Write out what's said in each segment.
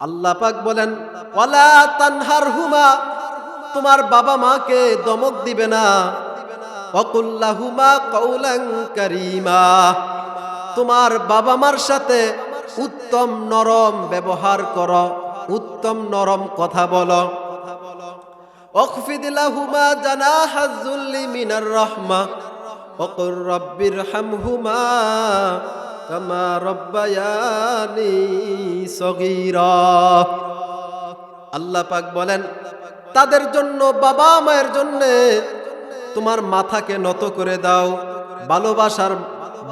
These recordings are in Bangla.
আল্লাহ পাক বলেন ওয়ালা তানহারহুমা, তোমার বাবা মাকে দমক দিবে না। ওয়াকুল লাহুমা কাওলান কারীমা, তোমার বাবা মার সাথে উত্তম নরম ব্যবহার করো, উত্তম নরম কথা বলো। ওয়াখফিদ লাহুমা জানাহাজ যুল্লি মিনার রাহমা ওয়াকুর রাব্বিরহামহুমা কামা রাব্বায়ানি সগীরা। আল্লাহ পাক বলেন তাদের জন্য, বাবা মায়ের জন্য তোমার মাথাকে নত করে দাও,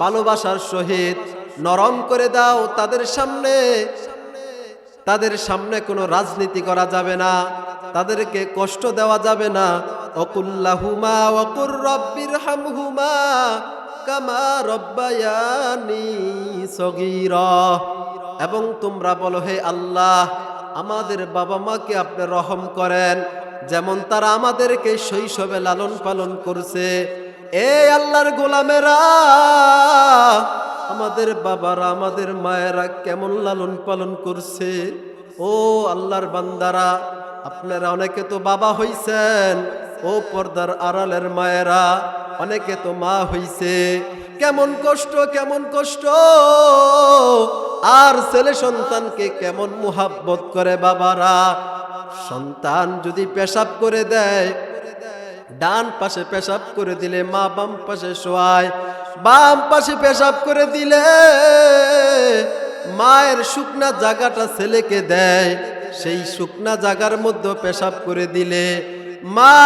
ভালোবাসার সহিত নরম করে দাও। তাদের সামনে কোনো রাজনীতি করা যাবে না, তাদেরকে কষ্ট দেওয়া যাবে না। ওকুল্লাহুমা ওয়াকুর রাব্বিরহামহুমা কামা রাব্বায়ানি সগীরা। এবং তোমরা বলো, হে আল্লাহ, আমাদের বাবা মাকে আপনি রহম করেন, যেমন তারা আমাদেরকে শৈশবে লালন পালন করছে। এ আল্লাহর গোলামেরা, আমাদের বাবারা, আমাদের মায়েরা কেমন লালন পালন করছে। ও আল্লাহর বান্দারা, আপনারা অনেকে তো বাবা হইছেন, ও পর্দার আড়ালের মায়েরা অনেকে তো মা হইছে। কেমন কষ্ট, কেমন কষ্ট। আর ছেলে সন্তানকে কেমন মুহাব্বত করে বাবারা। সন্তান যদি পেশাব করে দেয়, ডান পাশে পেশাব করে দিলে মা বাম পাশে শোয়ায়, বাম পাশে পেশাব করে দিলে মায়ের শুকনা জায়গাটা ছেলেকে দেয়, সেই শুকনা জায়গার মধ্যে পেশাব করে দিলে মা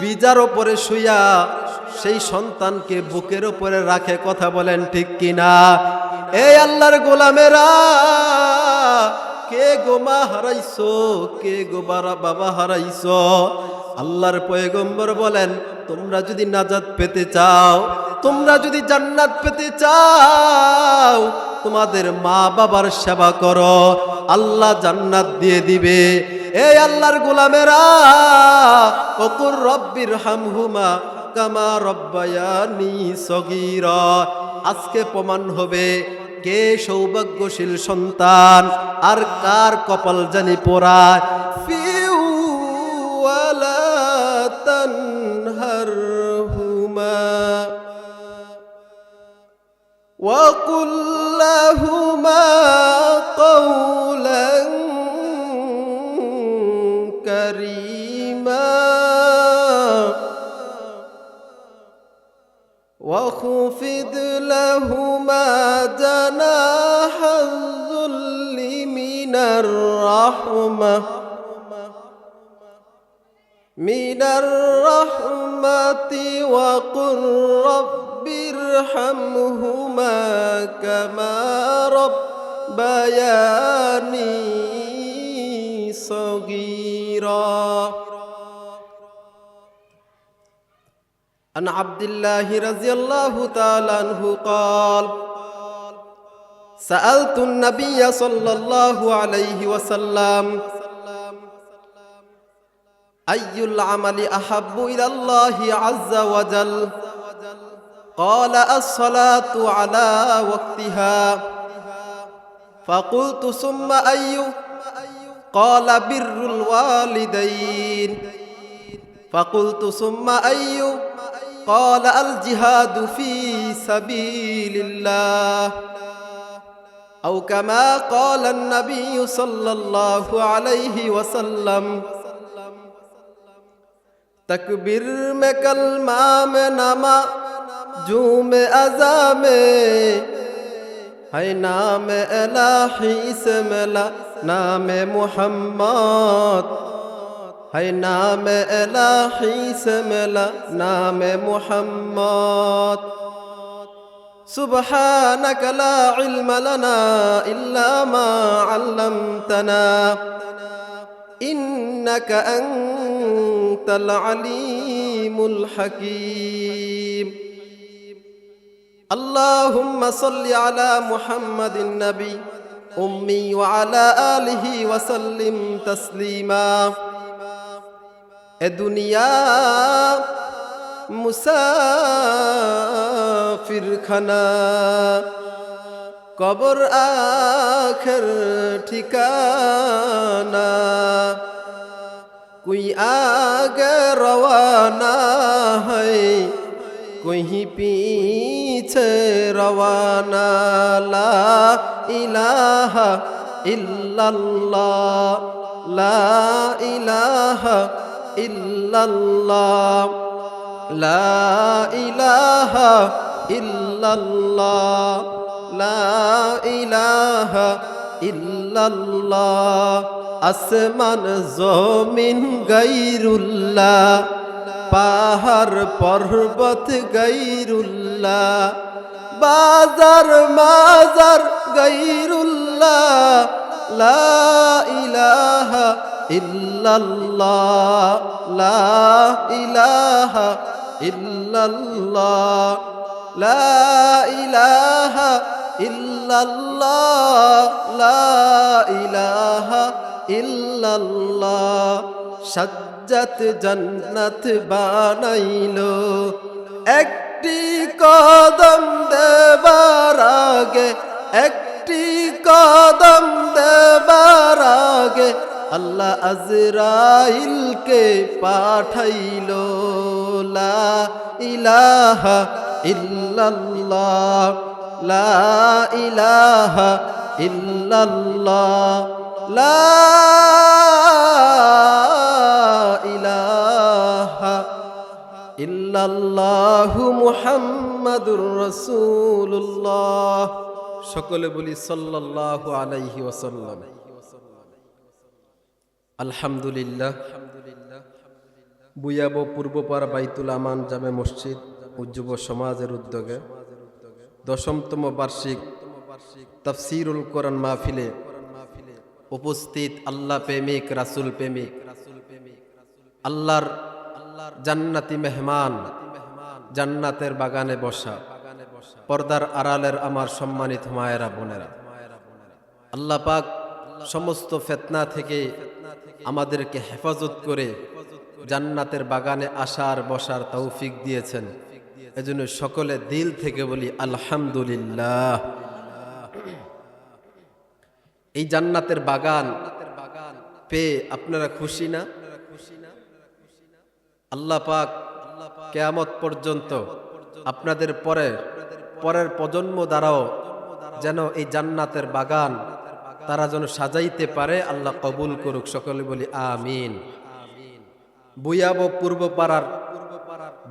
বিজার ওপরে শুইয়া সেই সন্তানকে বুকের ওপরে রাখে। কথা বলেন ঠিক কিনা? এই আল্লাহর গোলামেরা, কে গো মা হারাইছো, কে গো বাবা হারাইছো। আল্লাহর পয়গম্বর বলেন, তোমরা যদি নাজাত পেতে চাও, তোমরা যদি জান্নাত পেতে চাও, তোমাদের মা বাবার সেবা করো, আল্লাহ জান্নাত দিয়ে দিবে। এই আল্লাহর গোলামেরা, ওকুর রাব্বিরহামহুমা কামা রাব্বায়ানি সগীরা। আজকে প্রমাণ হবে কে সৌভাগ্যশীল সন্তান আর কার কপাল জানি পোড়া। ফিউ ওয়ালা তানহারহুমা ওয়াকুল লাহুমা কাওলান কারীমা واخفض لهما جناح الذل من الرحمة وقل رب ارحمهما كما ربياني صغيرا. عن عبد الله رضي الله تعالى عنه قال سألت النبي صلى الله عليه وسلم أي العمل أحب إلى الله عز وجل؟ قال الصلاة على وقتها. فقلت ثم أي؟ قال بر الوالدين. فقلت ثم أي؟ قال الجهاد في سبيل الله أو كما قال النبي صلى الله عليه وسلم. تکبیر میں کلمہ میں نما جوم ازا میں ہے نام الہی سے ملا نام محمد ہے نام الہی سے ملا نام محمد. سبحانك لا علم لنا إلا ما علمتنا إنك أنت العليم الحكيم. اللهم صل على محمد النبي أمي وعلى آله وسلم تسليما. দুনিয়া মুসাফির খানা, কবর আখের ঠিকানা। कोई आगे रवाना है, कोई पीछे रवाना। ला इलाहा इल्लल्लाह, ला इलाहा इल्लल्लाह, ला इलाहा इल्लल्लाह, ला इलाहा इल्लल्लाह। আসমান জমিন গায়রুল্লাহ, পাহাড় পর্বত গায়রুল্লাহ, বাজার মাজার গায়রুল্লাহ। লা ইলাহা ইল্লাল্লাহ, লা ইলাহা ইল্লাল্লাহ, লা ইলাহা ইল্লাল্লাহ, লা ইলাহা ইল্লাল্লাহ। সাজ্জাত জান্নাত বানাইলো, একটি কদম দেবার আগে, একটি কদম দেবার আগে আল্লাহ আজরাইলকে পাঠাইলো। লা ইলাহা ইল্লাল্লাহ, লা ইলাহা ইল্লাল্লাহ, লা ইলাহা ইল্লাল্লাহু মুহাম্মাদুর রাসূলুল্লাহ। সকলে বলি সাল্লাল্লাহু আলাইহি ওয়াসাল্লাম। আলহামদুলিল্লাহ। বুয়াবো পূর্বপাড়া বাইতুল আমান জামে মসজিদ ও যুব সমাজের উদ্যোগে 10তম বার্ষিক তাফসীরুল কোরআন মাহফিলে উপস্থিত আল্লাহ প্রেমিক, রাসূল প্রেমিক, আল্লাহর জান্নাতি মেহমান, জান্নাতের বাগানে বসা পর্দার আড়ালের আমার সম্মানিত মায়েরা বোনেরা, আল্লাহ পাক সমস্ত ফিতনা থেকে আমাদেরকে হেফাজত করে জান্নাতের বাগানে আসার বসার তৌফিক দিয়েছেন। এজন্য সকলে দিল থেকে বলি আলহামদুলিল্লাহ। এই জান্নাতের বাগান পেয়ে আপনারা খুশি না? আল্লাহ পাক কিয়ামত পর্যন্ত আপনাদের পরের প্রজন্ম দ্বারাও যেন এই জান্নাতের বাগান তারা যেন সাজাইতে পারে, আল্লাহ কবুল করুক। সকলে বলি আমিন। বুয়াবো পূর্বপাড়ার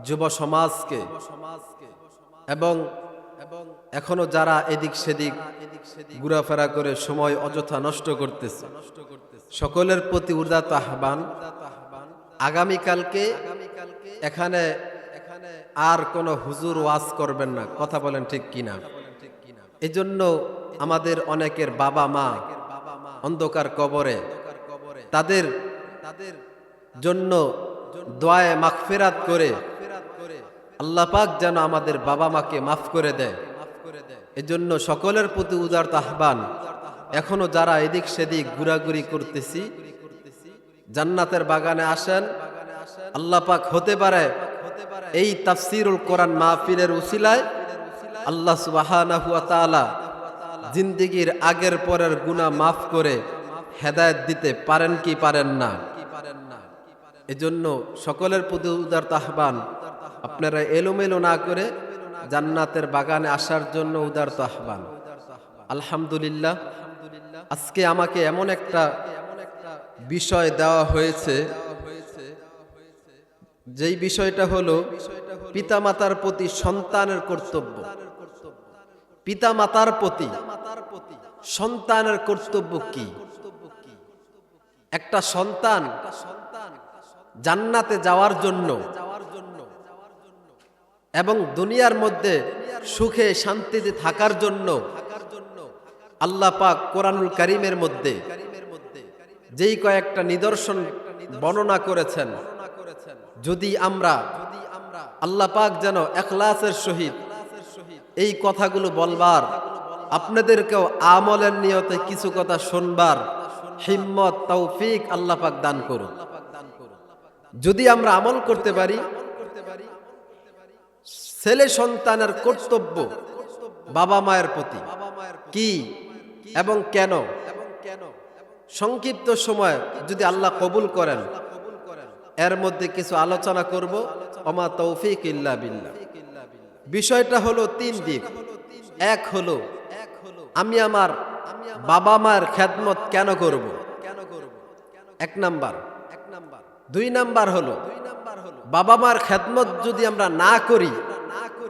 যুব সমাজকে এবং এখনো যারা এদিক সেদিক ঘোরাফেরা করে সময় অযথা নষ্ট করতেছে, সকলের প্রতি উদাত্ত আহ্বান, আগামীকালকে এখানে আর কোনো হুজুর ওয়াজ করবেন না। কথা বলেন ঠিক কিনা? এজন্য আমাদের অনেকের বাবা মা অন্ধকার কবরে, তাদের জন্য দোয়ায়ে মাগফিরাত করে আল্লাহ পাক যেন আমাদের বাবা মাকে মাফ করে দেয়। এজন্য সকলের প্রতি উদারত আহ্বান, এখনো যারা এদিক সেদিক ঘোরাঘুরি করতেছি, জান্নাতের বাগানে আসেন। আল্লাহ পাক হতে পারে এই তাফসীরুল কোরআন মাহফিলের উসিলায় আল্লাহ সুবহানাহু ওয়া তাআলা জিন্দেগীর আগের পরের গুনাহ মাফ করে হেদায়েত দিতে পারেন কি পারেন না? এজন্য সকলের প্রতি উদারত আহ্বান, আপনারা এলোমেলো না করে জান্নাতের বাগানে আসার জন্য উদারত আহ্বান। আলহামদুলিল্লাহ। আজকে আমাকে এমন একটা বিষয় দেওয়া হয়েছে, যেই বিষয়টা হলো পিতামাতার প্রতি সন্তানের কর্তব্য। পিতামাতার প্রতি সন্তানের কর্তব্য কি? একটা সন্তান জান্নাতে যাওয়ার জন্য এবং দুনিয়ার মধ্যে সুখে শান্তিতে থাকার জন্য আল্লাহ পাক কোরআনুল কারীমের মধ্যে যেই কয়েকটা নিদর্শন বর্ণনা করেছেন, যদি আমরা আল্লাহ পাক যেন ইখলাসের সহিত এই কথাগুলো বলবার, আপনাদেরকেও আমলের নিয়তে কিছু কথা শুনবার হিম্মত তৌফিক আল্লাহ পাক দান করুন। যদি আমরা আমল করতে পারি, ছেলে সন্তানের কর্তব্য বাবা মায়ের প্রতি, কি এবং কেন, সংক্ষিপ্ত সময় যদি আল্লাহ কবুল করেন এর মধ্যে কিছু আলোচনা করব। ওমা তৌফিক ইল্লা বিল্লাহ। বিষয়টা হলো তিন দিক। এক হলো আমি আমার বাবা মায়ের খেদমত কেন করব, এক নাম্বার। দুই নাম্বার হলো বাবা মার খেদমত যদি আমরা না করি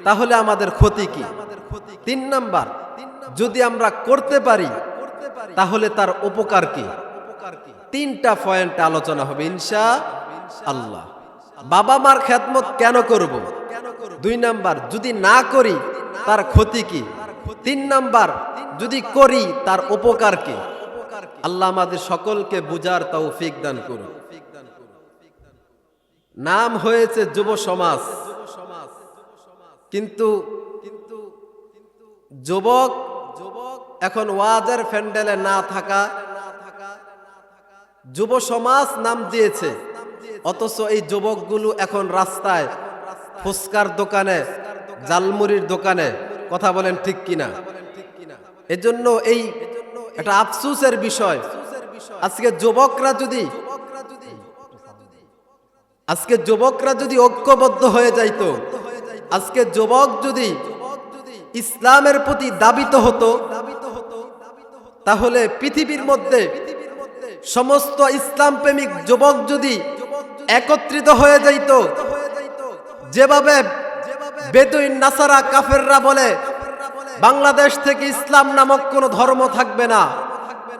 তাহলে আমাদের ক্ষতি কি। তিন নাম্বার, যদি আমরা করতে পারি তাহলে তার উপকার কি। তিনটা পয়েন্ট আলোচনা হবে ইনশাআল্লাহ। বাবা মার খেদমত কেন করব, দুই নাম্বার যদি না করি তার ক্ষতি কি, তিন নাম্বার যদি করি তার উপকার কি। আল্লাহ আমাদের সকলকে বুঝার তৌফিক দান করুন। নাম হয়েছে যুব সমাজ, কিন্তু যুবক এখন ওয়াজের প্যান্ডেলে না থাকা যুব সমাজ নাম দিয়েছে, অথচ এই যুবকগুলো এখন রাস্তায় ফুচকার দোকানে, জালমুড়ির দোকানে। কথা বলেন ঠিক কিনা? এজন্য এই এটা আফসোসের বিষয়। আজকে যুবকরা যদি ঐক্যবদ্ধ হয়ে যাইতো, আজকে যুবক যদি ইসলামের প্রতি দাবিত হতো, তাহলে পৃথিবীর মধ্যে সমস্ত ইসলাম প্রেমিক যুবক যদি একত্রিত হয়ে যাইত, যেভাবে বেদুইন নাসারা কাফেররা বলে বাংলাদেশ থেকে ইসলাম নামক কোন ধর্ম থাকবে না,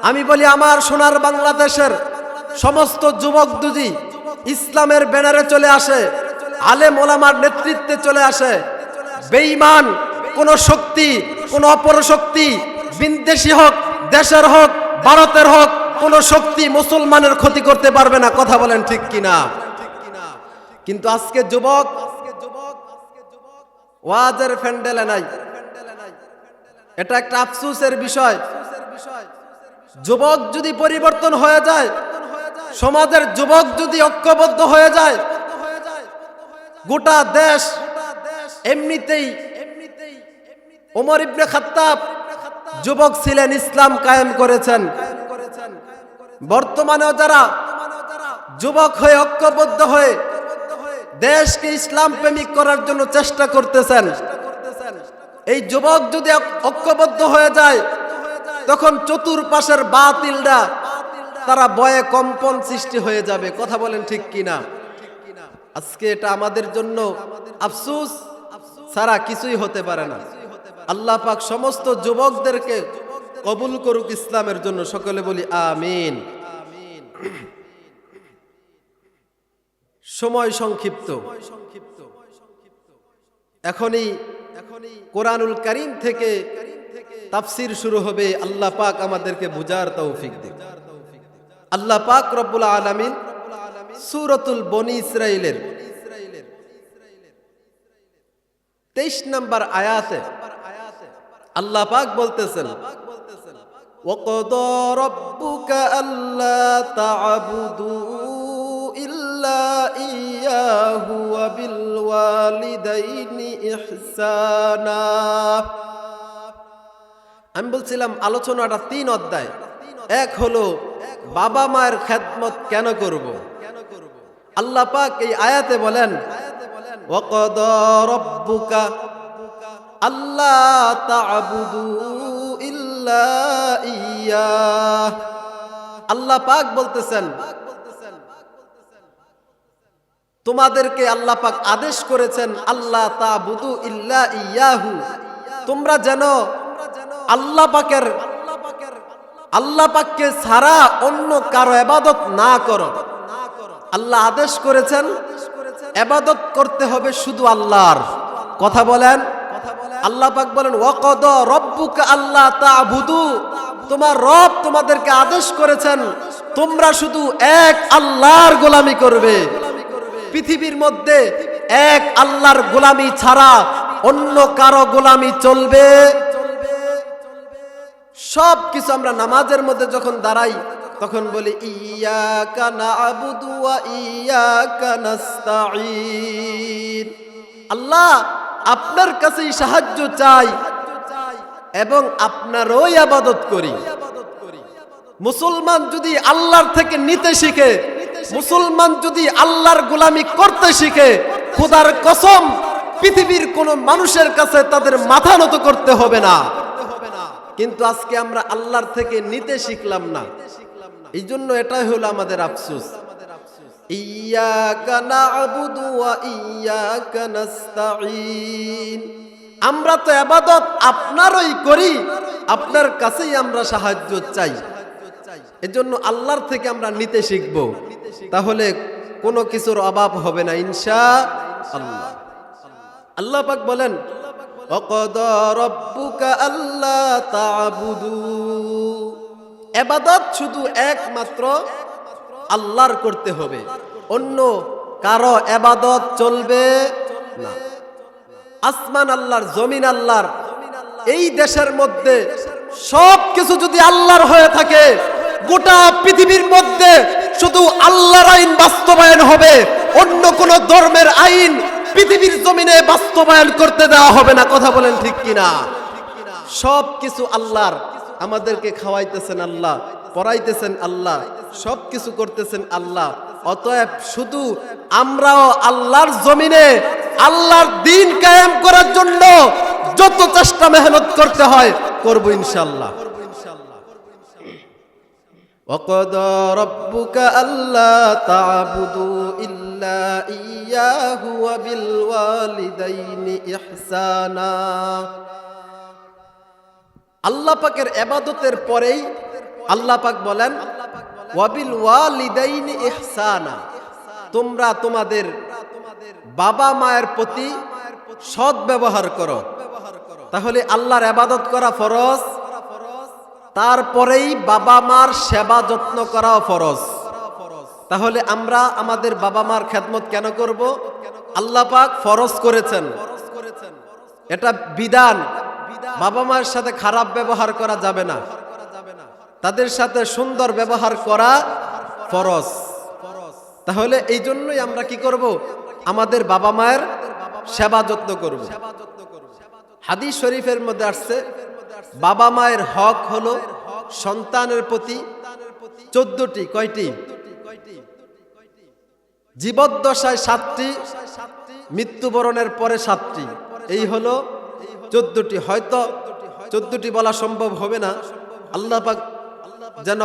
আমি বলি আমার সোনার বাংলাদেশের সমস্ত যুবক যদি ইসলামের ব্যানারে চলে আসে, আলেম ওলামার নেতৃত্বে চলে আসে, বেঈমান কোন শক্তি, কোন অপর শক্তি, বিদেশি হোক, দেশের হোক, ভারতের হোক, কোন শক্তি মুসলমানের ক্ষতি করতে পারবে না। কথা বলেন ঠিক কিনা? কিন্তু আজকে যুবক ওয়াজের প্যান্ডেলে নাই, এটা একটা আফসোসের বিষয়। যুবক যদি পরিবর্তন হয়ে যায়, সমাজের যুবক যদি ঐক্যবদ্ধ হয়ে যায়, গোটা দেশ এমনিতেই ওমর ইবনে খাত্তাব যুবক ছিলেন, ইসলাম কায়েম করেছেন। বর্তমানেও যারা যুবক হয়ে ঐক্যবদ্ধ হয়ে দেশকে ইসলাম প্রেমিক করার জন্য চেষ্টা করতেছেন, এই যুবক যদি ঐক্যবদ্ধ হয়ে যায় তখন চতুর্পাশের বাতিলরা তারা ভয়ে কম্পন সৃষ্টি হয়ে যাবে। কথা বলেন ঠিক কিনা? আজকে এটা আমাদের জন্য আফসোস ছাড়া কিছুই হতে পারে না। আল্লাহ পাক সমস্ত যুবকদেরকে কবুল করুক ইসলামের জন্য, সকলে বলি আমিন। সময় সংক্ষিপ্ত, এখনই কোরআনুল কারীম থেকে তাফসীর শুরু হবে। আল্লাহ পাক আমাদেরকে বুঝার তৌফিক দিন। আল্লাহ পাক রব্বুল আলামিন সূরাতুল বনী ইসরাইলের 23 নম্বর আয়াতে আল্লাহ পাক বলতেছেন, ওয়াকাদা রাব্বুকা আল্লা তা'বুদু ইল্লা ইয়াহু ওয়া বিল ওয়ালিদাইনি ইহসানা। আমি বলছিলাম আলোচনাটা 3 অধ্যায়। এক হলো বাবা মায়ের খেদমত কেন করব। আল্লাহ পাক এই আয়াতে বলেন, ওয়াকাদা রাব্বুকা আল্লা তা'বুদু ইল্লা ইয়্যাহ। আল্লাহ পাক বলতেছেন তোমাদেরকে আল্লাহ পাক আদেশ করেছেন আল্লাহ তা'বুদু ইল্লা ইয়্যাহু, তোমরা যেন আল্লাহ পাককে ছাড়া অন্য কারো ইবাদত না করো। আল্লাহ আদেশ করেছেন ইবাদত করতে হবে শুধু আল্লাহর। কথা বলেন। আল্লাহ পাক বলেন, ওয়াকাদা রাব্বুকা আল্লা তা'বুদু, তোমার রব তোমাদেরকে আদেশ করেছেন তোমরা শুধু এক আল্লাহর গোলামি করবে। পৃথিবীর মধ্যে এক আল্লাহর গোলামি ছাড়া অন্য কারো গোলামি চলবে। সব কিছু আমরা নামাজের মধ্যে যখন দাঁড়াই তখন বলি ইয়্যাকা না'বুদু ওয়া ইয়্যাকা নাস্তাঈন। আল্লাহ আপনার কাছেই সাহায্য চাই, এবং আপনারও ইবাদত করি। মুসলমান যদি আল্লাহর থেকে নিতে শিখে, মুসলমান যদি আল্লাহর গোলামি করতে শিখে, খোদার কসম পৃথিবীর কোন মানুষের কাছে তাদের মাথা নত করতে হবে না। কিন্তু আজকে আমরা আল্লাহর থেকে নিতে শিখলাম না, এই জন্য এটাই হলো আমাদের আফসোস। ইয়্যাকা না'বুদু ওয়া ইয়্যাকা নাস্তাঈন, আমরা তো ইবাদত আপনারই করি, আপনার কাছেই আমরা সাহায্য চাই। এজন্য আল্লাহর থেকে আমরা নিতে শিখব, তাহলে কোনো কিছুর অভাব হবে না ইনশাআল্লাহ। আল্লাহ পাক বলেন ওয়াকাদা রাব্বুকা আল্লা তা'বুদু, ইবাদত শুধু একমাত্র আল্লাহর করতে হবে, অন্য কারো ইবাদত চলবে না। আসমান আল্লাহর, জমিন আল্লাহর, এই দেশের মধ্যে সব কিছু যদি আল্লাহর হয়ে থাকে, গোটা পৃথিবীর মধ্যে শুধু আল্লাহর আইন বাস্তবায়ন হবে, অন্য কোন ধর্মের আইন পৃথিবীর জমিনে বাস্তবায়ন করতে দেওয়া হবে না। কথা বলেন ঠিক কিনা? সব কিছু আল্লাহর, আমাদেরকে খাওয়াইতেছেন আল্লাহ, পড়াইতেছেন আল্লাহ, সব কিছু করতেছেন আল্লাহ। অতএব শুধু আমরাও আল্লাহর জমিনে আল্লাহর দ্বীন কায়েম করার জন্য যত চেষ্টা মেহনত করতে হয় করব ইনশাআল্লাহ। وَقَضَى رَبُّكَ أَلَّا تَعْبُدُوا إِلَّا إِيَّاهُ وَبِالْوَالِدَيْنِ إِحْسَانًا, আল্লাহ পাকের ইবাদতের পরেই আল্লাহ পাক বলেন ওয়াবিল ওয়ালিদাইনি ইহসানা, তোমরা তোমাদের বাবা মায়ের প্রতি সৎ ব্যবহার করো। তাহলে আল্লাহর ইবাদত করা ফরজ, তারপরেই বাবা মার সেবা যত্ন করাও ফরজ। তাহলে আমরা আমাদের বাবা মার খেদমত কেন করব? আল্লাহ পাক ফরজ করেছেন, এটা বিধান। বাবা মায়ের সাথে খারাপ ব্যবহার করা যাবে না, তাদের সাথে সুন্দর ব্যবহার করা ফরজ। তাহলে এই জন্যই আমরা কি করব? আমাদের বাবা মায়ের সেবা যত্ন করব। হাদিস শরীফের মধ্যে আসছে বাবা মায়ের হক হলো সন্তানের প্রতি 14টি। কয়টি? জীবদ্দশায় 7টি, মৃত্যুবরণের পরে 7টি, এই হলো 14টি। হয়তো 14টি বলা সম্ভব হবে না, আল্লাহ পাক যেন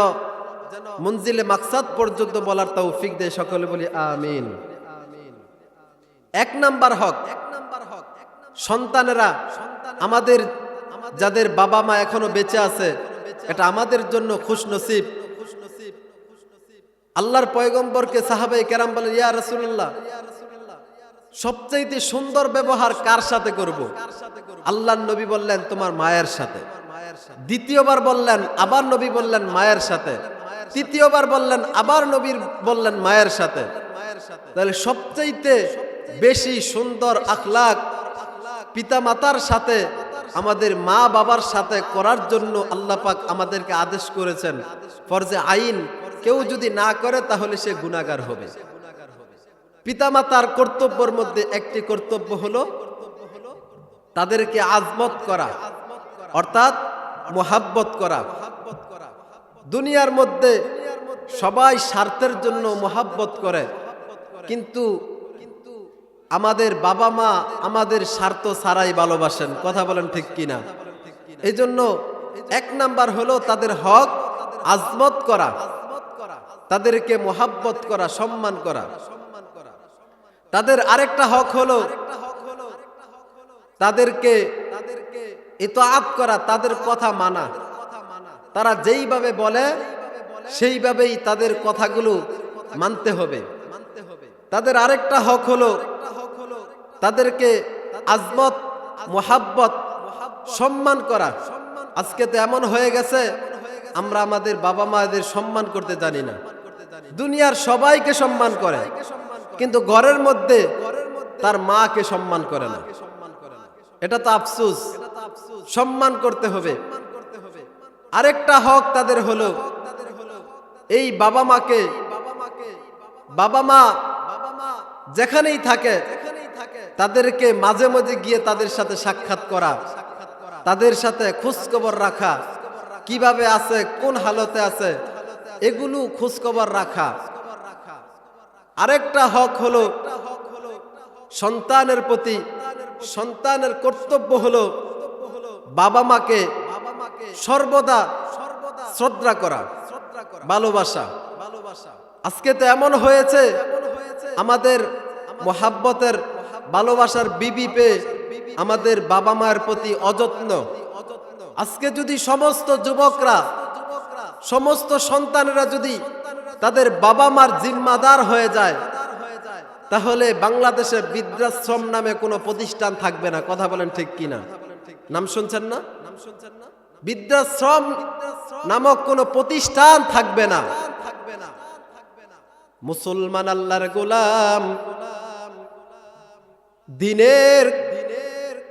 মঞ্জিলে মাকসাদ পর্যন্ত বলার তৌফিক দেয়, সকলে বলি আমিন। 1 নাম্বার হক, সন্তানেরা, আমাদের যাদের বাবা মা এখনো বেঁচে আছে, এটা আমাদের জন্য খুশনসিব। আল্লাহর পয়গম্বরকে সাহাবায়ে কেরাম বলেন, ইয়া রাসূলুল্লাহ, সবচেয়ে সুন্দর ব্যবহার কার সাথে করব? আল্লাহর নবী বললেন তোমার মায়ের সাথে। দ্বিতীয়বার বললেন, আবার নবী বললেন মায়ের সাথে। তৃতীয়বার বললেন, আবার নবী বললেন মায়ের সাথে। তাহলে সবচেয়ে বেশি সুন্দর আখলাক পিতামাতার সাথে, আমাদের মা বাবার সাথে করার জন্য আল্লাহ পাক আমাদেরকে আদেশ করেছেন। ফরজে আইন, কেউ যদি না করে তাহলে সে গুনাহগার হবে। পিতামাতার কর্তব্যের মধ্যে একটি কর্তব্য হলো তাদেরকে আজমত করা, অর্থাৎ মোহাব্বত করা। দুনিয়ার মধ্যে সবাই স্বার্থের জন্য মোহাব্বত করে, কিন্তু আমাদের বাবা মা আমাদের স্বার্থ ছাড়াই ভালোবাসেন। কথা বলেন ঠিক কিনা? এই জন্য 1 নাম্বার হলো তাদের হক আজমত করা, তাদেরকে মোহাব্বত করা, সম্মান করা। তাদের আরেকটা হক হলো তাদেরকে ইতাআত করা, তাদের কথা মানা। তারা যেইভাবে বলে সেইভাবেই তাদের কথাগুলো মানতে হবে। তাদের আরেকটা হক হলো তাদেরকে আজমত, মোহাব্বত, সম্মান করা। আজকে তো এমন হয়ে গেছে আমরা আমাদের বাবা মাদের সম্মান করতে জানি না। দুনিয়ার সবাইকে সম্মান করে, কিন্তু ঘরের মধ্যে তার মাকে সম্মান করে না। এটা তো আফসোস, সম্মান করতে হবে। আরেকটা হক তাদের হলো এই বাবা মাকে, বাবা মা যেখানেই থাকে তাদেরকে মাঝে মাঝে গিয়ে তাদের সাথে সাক্ষাৎ করা, তাদের সাথে খোঁজখবর রাখা, কিভাবে আছে, কোন হালতে আছে, এগুলো খোঁজখবর রাখা। আরেকটা হক হলো সন্তানের প্রতি, সন্তানের কর্তব্য হলো বাবা মাকে সর্বদা শ্রদ্ধা করা, ভালোবাসা। আজকে তো এমন হয়েছে আমাদের মোহাব্বতের ভালোবাসার বিবি পেয়ে আমাদের বাবা মায়ের প্রতি অযত্ন। আজকে যদি সমস্ত যুবকরা, সমস্ত সন্তানেরা যদি তাদের বাবা মার জিম্মাদার হয়ে যায়, তাহলে বাংলাদেশে বৃদ্ধাশ্রম নামে কোনো প্রতিষ্ঠান থাকবে না। কথা বলেন ঠিক কিনা? নাম শুনছেন না? বৃদ্ধাশ্রম নামক কোনো প্রতিষ্ঠান থাকবে না। মুসলমান আল্লাহর গোলাম, দিনের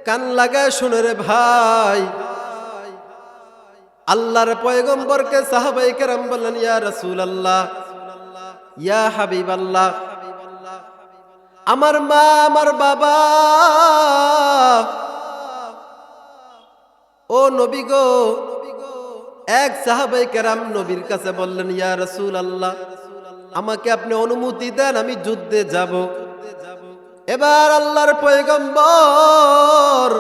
কান লাগায় শুনে রে ভাই, আল্লাহর পয়গম্বরকে সাহাবায়ে কেরাম বললেন, ইয়া রাসূলুল্লাহ, ইয়া হাবিবাল্লাহ, আমার মা, আমার বাবা, ও নবী গো। এক সাহাবায়ে কেরাম নবীর কাছে বললেন, ইয়া রাসূলুল্লাহ, আমাকে আপনি অনুমতি দেন, আমি যুদ্ধে যাব। এবার আল্লাহর পয়গম্বর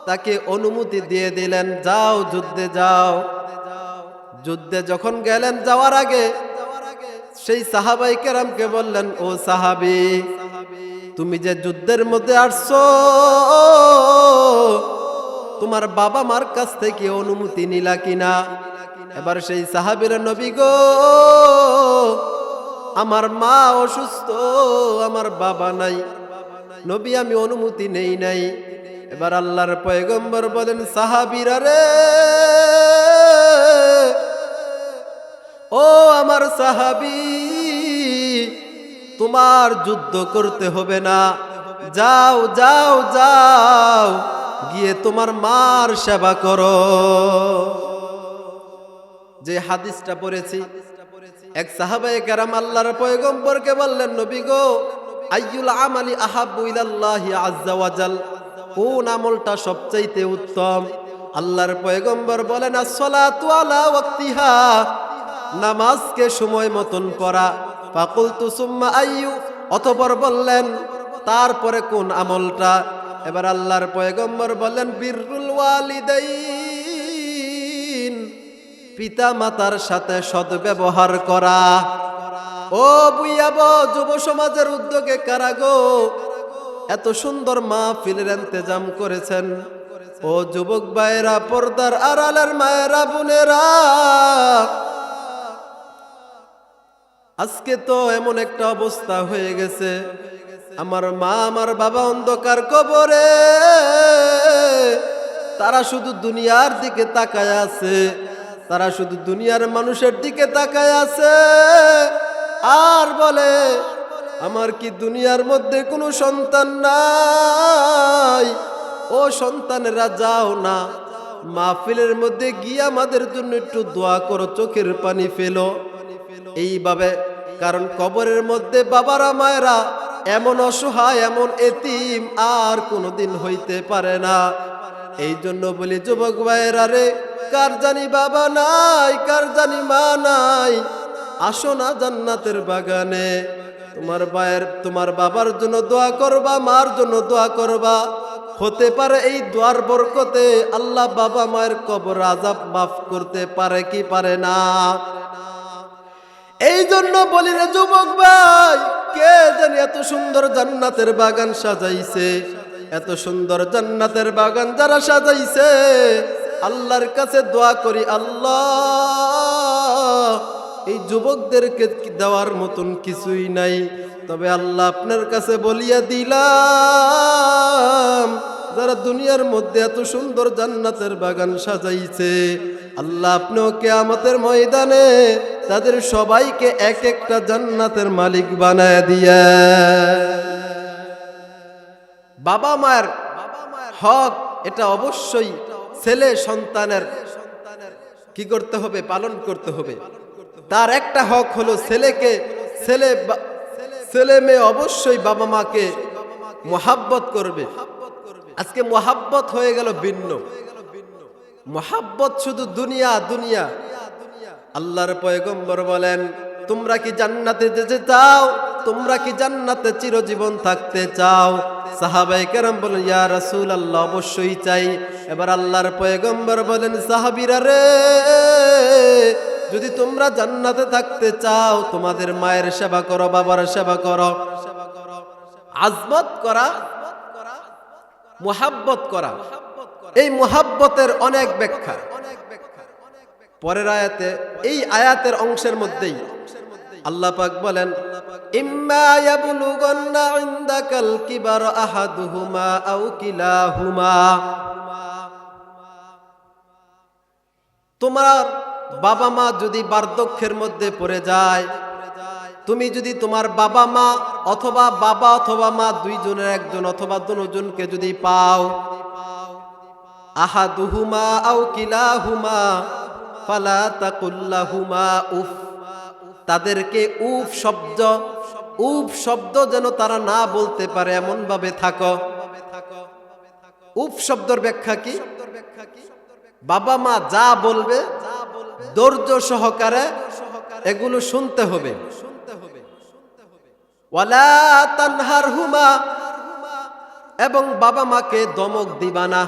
তাকে অনুমতি দিয়ে দিলেন, যাও, যুদ্ধে যাও। যুদ্ধে যখন গেলেন, যাওয়ার আগে সেই সাহাবায়ে কেরামকে বললেন, ও সাহাবী, তুমি যে যুদ্ধের মধ্যে আসছো, তোমার বাবা মার কাছ থেকে অনুমতি নিলা কিনা? এবার সেই সাহাবীরা, নবী গো, আমার মা অসুস্থ, আমার বাবা নাই, নবী আমি অনুমতি নেই নাই। এবার আল্লাহর পয়গম্বর বলেন, সাহাবীরা রে, ও আমার সাহাবী, তোমার যুদ্ধ করতে হবে না, যাও যাও যাও, গিয়ে তোমার মার সেবা করো। যে হাদিসটা পড়েছি, এক সাহাবায়ে কেরাম আল্লাহর পয়গম্বরকে বললেন, নবী গো, আইয়ুল আমালি আহাব্বু ইলাল্লাহি আযজা ওয়াজাল, কোন আমলটা সবচাইতে উত্তম? আল্লাহর পয়গম্বর বলেন, আসসালাতু আলা ওয়াক্তিহা, নামাজকে সময় মতন পড়া। ফাকুলতু সুম্মা আইয়ু, অতঃপর বললেন, তারপরে কোন আমলটা? এবার আল্লাহর পয়গম্বর বললেন, বিররুল ওয়ালিদাইন, পিতা মাতার সাথে সদ্ব্যবহার করা। ও বুইয়াব, যুব সমাজের উদ্যোগে কারা গো এত সুন্দর মাহফিলের ইন্তেজাম করেছেন? ও যুবক ভাইরা, পর্দার আড়ালের মায়েরা, বোনেরা, আজকে তো এমন একটা অবস্থা হয়ে গেছে, আমার মা, আমার বাবা অন্ধকার কবরে, তারা শুধু দুনিয়ার দিকে তাকায় আছে, তারা শুধু দুনিয়ার মানুষের দিকে তাকায় আছে, আর বলে, আমার কি দুনিয়ার মধ্যে কোনো সন্তান নাই? ও সন্তানেরা, যাও না, মাহফিলের মধ্যে গিয়ে আমাদের জন্য একটু দোয়া করো, চোখের পানি ফেলো। এইভাবে, কারণ কবরের মধ্যে বাবারা, মায়েরা এমন অসহায়, এমন এতিম আর কোনোদিন হইতে পারে না। এই জন্য বলি, যুবক ভাইয়েরা রে, কার জানি বাবা নাই, কার জানি মা নাই, আসো না জান্নাতের বাগানে। তোমার ভাইয়ের, তোমার বাবার জন্য দোয়া করবা, মার জন্য দোয়া করবা। হতে পারে এই দোয়ার বরকতে আল্লাহ বাবা মায়ের কবর আযাব মাফ করতে পারে কি পারে না? এই জন্য বলি রে যুবক ভাই, কে জানি এত সুন্দর জান্নাতের বাগান সাজাইছে, এত সুন্দর জান্নাতের বাগান যারা সাজাইছে, আল্লাহর কাছে দোয়া করি, আল্লাহ, এই যুবকদেরকে দেওয়ার মতন কিছুই নাই, তবে আল্লাহ আপনার কাছে বলিয়া দিলাম, যারা দুনিয়ার মধ্যে এত সুন্দর জান্নাতের বাগান সাজাইছে, আল্লাহ আপনিও কিয়ামতের ময়দানে তাদের সবাইকে এক একটা জান্নাতের মালিক বানায় দিয়া। বাবা মায়ের হক, এটা অবশ্যই ছেলে সন্তানের কি করতে হবে? পালন করতে হবে। তার একটা হক হলো ছেলে মেয়ে অবশ্যই বাবা মাকে মোহাব্বত করবে। আজকে মোহাব্বত হয়ে গেল ভিন্ন। মুহাব্বত শুধু দুনিয়া দুনিয়া। আল্লাহর পয়গম্বর বলেন, তোমরা কি জান্নাতে যেতে চাও? তোমরা কি জান্নাতে চিরজীবন থাকতে চাও? সাহাবায়ে কেরাম বলেন, ইয়া রাসূলুল্লাহ, অবশ্যই চাই। এবার আল্লাহর পয়গম্বর বলেন, সাহাবীরা রে, যদি তোমরা জান্নাতে থাকতে চাও, তোমাদের মায়ের সেবা করো, বাবার সেবা করো। আজমত করা, মুহাব্বত করা, এই মুহাব্বতের অনেক ব্যাখ্যা। পরের আয়াতে, এই আয়াতের অংশের মধ্যেই আল্লাহ পাক বলেন, ইম্মা ইয়াবলুগান্না ইনদাকাল কিবার আহাদুহুমা আও কিলাহুমা। তোমার বাবা মা যদি বার্ধক্যের মধ্যে পড়ে যায়, তুমি যদি তোমার বাবা মা অথবা মা দুইজনের একজন অথবা দুজনকে যদি পাও, আহাদুহুমা আও কিলাহুমা ফালা তাকুল লাহুমা উফ। তাদেরকে উফ শব্দ যেন তারা না বলতে পারে এমন ভাবে থাকো। উফ শব্দের ব্যাখ্যা কি? বাবা মা যা বলবে ধৈর্য সহকারে এগুলো শুনতে হবে। ওয়ালা তানহারহুমা, এবং বাবা মাকে দমক দিবা না।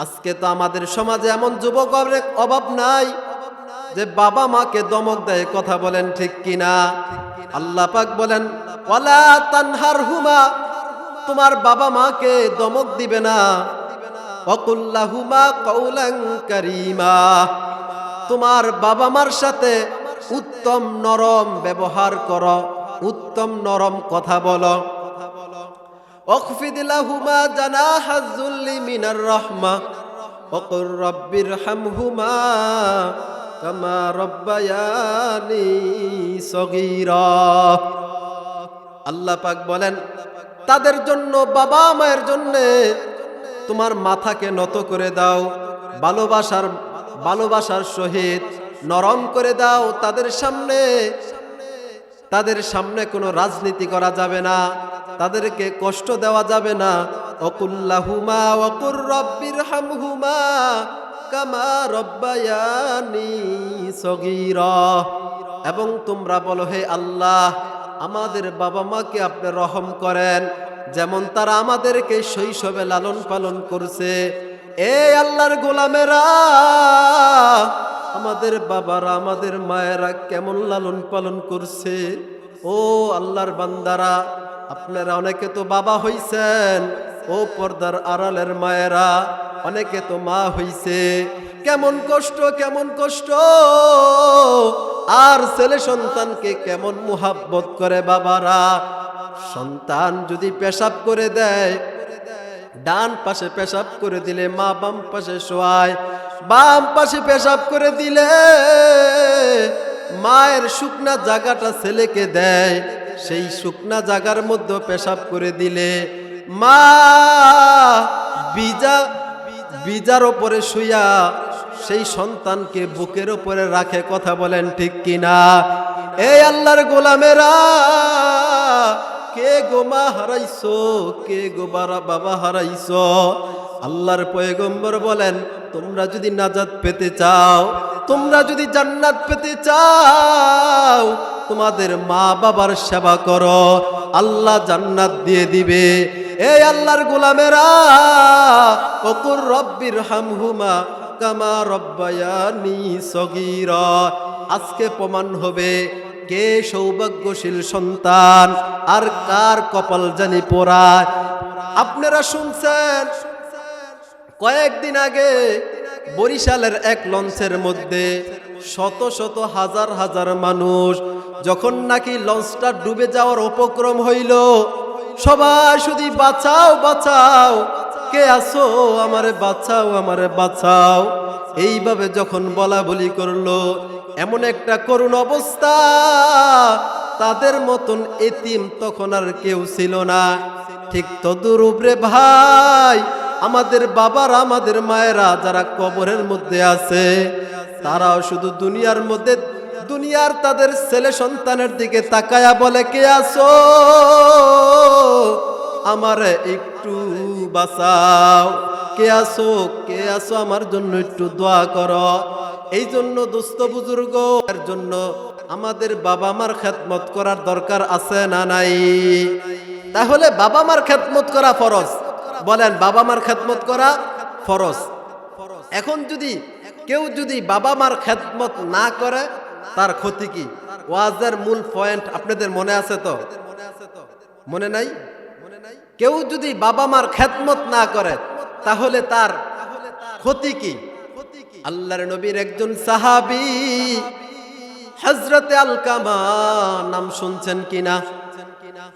আজকে তো আমাদের সমাজে এমন যুবকের অভাব নাই যে বাবা মাকে দমক দেয়। কথা বলেন ঠিক কিনা? আল্লাহ পাক বলেন, ওয়ালা তানহারহুমা, তোমার বাবা মাকে দমক দিবে না। ওয়াকুল লাহুমা কাওলান কারীমা, তোমার বাবা মার সাথে উত্তম নরম ব্যবহার করো, উত্তম নরম কথা বলো। ওয়াখফিদ লাহুমা জানাহাজ যুল্লি মিনার রাহমা ওয়াকুর রাব্বিরহামহুমা কামা রাব্বায়ানি সগীরা। আল্লাহ পাক বলেন, তাদের জন্য, বাবা মায়ের জন্য তোমার মাথাকে নত করে দাও, ভালোবাসার সহিত নরম করে দাও। তাদের সামনে কোনো রাজনীতি করা যাবে না, তাদেরকে কষ্ট দেওয়া যাবে না। ওকুল্লাহুমা ওয়াকুর রাব্বিরহামহুমা কামা রাব্বায়ানি সগীরা। এবং তোমরা বলো, হে আল্লাহ, আমাদের বাবা মাকে আপনি রহম করেন, যেমন তারা আমাদেরকে শৈশবে লালন পালন করছে। এই আল্লাহর গোলামেরা, আমাদের বাবারা, আমাদের মায়েরা কেমন লালন পালন করছে। ও আল্লাহর বান্দারা, আপনারা অনেকে তো বাবা হইছেন, ও পর্দার আড়ালের মায়েরা, অনেকে তো মা হইছে। কেমন কষ্ট, আর ছেলে সন্তানকে কেমন মুহাব্বত করে বাবারা। সন্তান যদি পেশাব করে দেয়, ডান পাশে পেশাব করে দিলে মা বাম পাশে শোয়ায়, বাম পাশে পেশাব করে দিলে মায়ের শুকনা জায়গাটা ছেলেকে দেয়, সেই শুকনা জায়গার মধ্যে পেশাব করে দিলে মা বিজার ওপরে শুইয়া সেই সন্তানকে বুকের ওপরে রাখে। কথা বলেন ঠিক কিনা? এই আল্লাহর গোলামেরা, কে গো মা হারাইছো, কে গো বাবা হারাইছো? আল্লাহর পয়গম্বর বলেন, তোমরা যদি নাজাত পেতে চাও, তোমরা যদি জান্নাত পেতে চাও, তোমাদের মা বাবার সেবা করো, আল্লাহ জান্নাত দিয়ে দিবে। এই আল্লাহর গোলামেরা, ওকুর রাব্বিরহামহুমা কামা রাব্বায়ানি সগীরা। আজকে প্রমাণ হবে কে সৌভাগ্যশীল সন্তান আর কার কপাল জানি পোড়া। আপনারা শুনছেন কয়েকদিন আগে বরিশালের এক লঞ্চের মধ্যে শত শত হাজার মানুষ, যখন নাকি লঞ্চটা ডুবে যাওয়ার উপক্রম হইল, সবাই শুধু বাঁচাও বাঁচাও, কে আসো আমারে বাঁচাও, আমারে বাঁচাও, এইভাবে যখন বলা বলি করলো, এমন একটা করুণ অবস্থা, তাদের মতন এতিম তখন আর কেউ ছিল না। ঠিক তদুরূপ রে ভাই, আমাদের বাবারা, আমাদের মায়েরা যারা কবরের মধ্যে আছে, তারাও শুধু দুনিয়ার তাদের ছেলে সন্তানের দিকে তাকায়া বলে, কে আসো আমারে একটু বাঁচাও, কে আসো আমার জন্য একটু দোয়া করো। এই জন্য দোস্ত বুজুর্গ এর জন্য আমাদের বাবা মার খেদমত করার দরকার আছে না নাই? তাহলে বাবা মার খেদমত করা ফরজ। বলেন, বাবা মার খেদমত করা ফরজ। এখন কেউ যদি বাবা মার খেদমত না করে তার ক্ষতি কি? ওয়াজের মূল পয়েন্ট আপনাদের মনে আছে তো? মনে নাই? কেউ যদি বাবা মার খেদমত না করে তাহলে তার ক্ষতি কি? আল্লাহর নবীর একজন সাহাবী হযরতে আলকামা, নাম শুনছেন কিনা?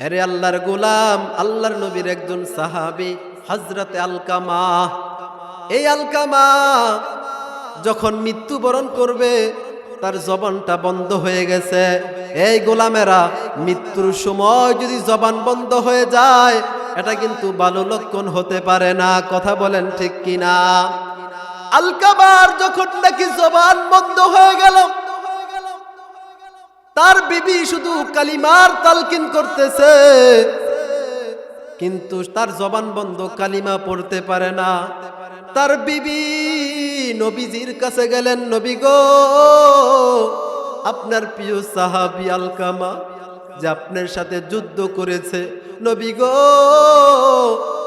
আরে আল্লাহর গোলাম, আল্লাহর নবীর একজন সাহাবী হযরতে আলকামা। এই আলকামা যখন মৃত্যুবরণ করবে তার জবানটা বন্ধ হয়ে গেছে। এই গোলামেরা, মৃত্যুর সময় যদি জবান বন্ধ হয়ে যায় এটা কিন্তু ভালো লক্ষণ হতে পারে না। কথা বলেন ঠিক কিনা? আলকামার যখন নাকি জবান বন্ধ হয়ে গেল, তার বিবি শুধু কালিমার তালকিন করতেছে কিন্তু তার জবান বন্ধ, কালিমা পড়তে পারে না। তার বিবি নবীজির কাছে গেলেন, নবী গো, আপনার প্রিয় সাহাবী আলকামা যে আপনার সাথে যুদ্ধ করেছে, নবী গো,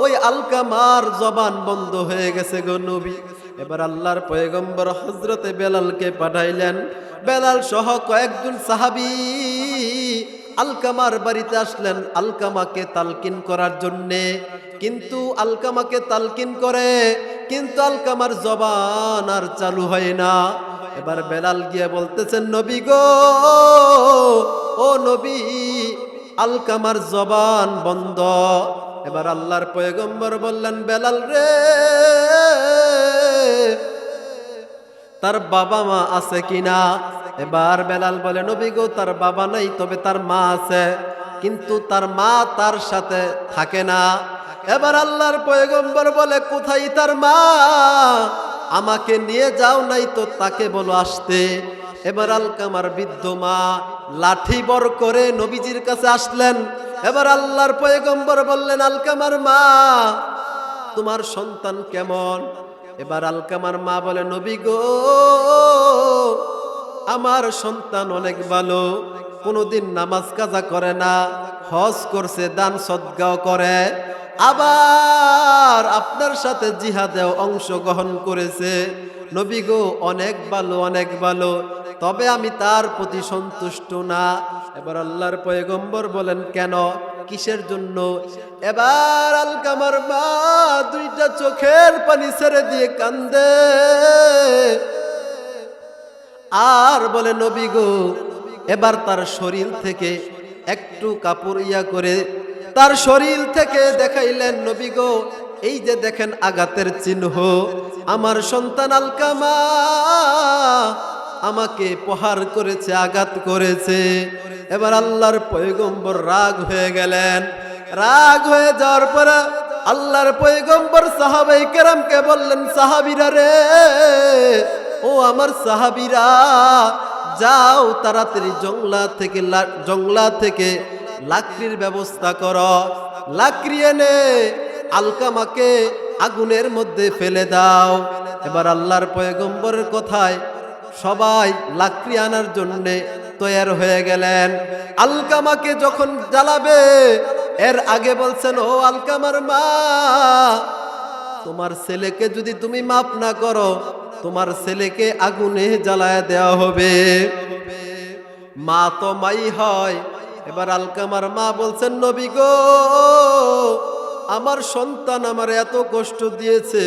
ওই আলকামার জবান বন্ধ হয়ে গেছে গো নবী। এবার আল্লাহর পয়গম্বর হযরতে বেলালকে পাঠাইলেন। বেলাল সহ কয়েকজন সাহাবী আলকামার বাড়িতে আসলেন আলকামাকে তালকিন করার জন্যে। কিন্তু আলকামাকে তালকিন করে কিন্তু আলকামার জবান আর চালু হয় না। এবার বেলাল গিয়ে বলতেছেন, নবী গো, ও নবী, আলকামার জবান বন্ধ। এবার আল্লাহর পয়গম্বর বললেন, বেলাল রে, তার বাবা মা আছে কিনা? এবার বেলাল বলে, নবী গো, তার বাবা নাই, তবে তার মা আছে, কিন্তু তার মা তার সাথে থাকে না। এবার আল্লাহর পয়গম্বর বলে, কোথায় তার মা? আমাকে নিয়ে যাও, নাই তো তাকে বলো আসতে। এবার আলকামার বৃদ্ধ মা লাঠি বর করে নবীজির কাছে আসলেন। এবার আল্লাহর পয়গম্বর বললেন, আলকামার মা, তোমার সন্তান কেমন? এবার আলকামার মা বলে, নবী গো, আমার সন্তান অনেক ভালো, কোনোদিন নামাজ কাজা করে না, হজ করছে, দান সদকাও করে, আবার আপনার সাথে জিহাদেও অংশগ্রহণ করেছে। নবী গো, অনেক ভালো, অনেক ভালো, তবে আমি তার প্রতি সন্তুষ্ট না। এবার আল্লাহর পয়গম্বর বলেন, কেন, কিসের জন্য? এবার আলকামার মা দুইটা চোখের পানি ছেড়ে দিয়ে কান্দে আর বলে, নবী গো, এবার তার শরীর থেকে একটু কাপড় করে তার শরীর থেকে দেখাইলেন, নবী গো, এই যে দেখেন আঘাতের চিহ্ন, আমার সন্তান আলকামা আমাকে প্রহার করেছে, আঘাত করেছে। এবার আল্লাহর পয়গম্বর রাগ হয়ে গেলেন। রাগ হয়ে যাওয়ার পরে আল্লাহর পয়গম্বর সাহাবায়ে কেরামকে বললেন, সাহাবীরা রে, ও আমার সাহাবীরা, যাও তাড়াতাড়ি জংলা থেকে লাকড়ির ব্যবস্থা করো, লাকড়ি এনে আলকামাকে আগুনের মধ্যে ফেলে দাও। এবার আল্লাহর পয়গম্বরের কথায় সবাই লাকড়ি আনার জন্য তৈয়ার হয়ে গেলেন। আলকামাকে যখন জ্বালাবে এর আগে বলছেন, ও আলকামার মা, তোমার ছেলেকে যদি তুমি মাফ না করো, তোমার ছেলেকে আগুনে জ্বালায় দেওয়া হবে। মা তো মাই হয়। এবার আলকামার মা বলছেন, নবী গো, আমার সন্তান আমার এত কষ্ট দিয়েছে,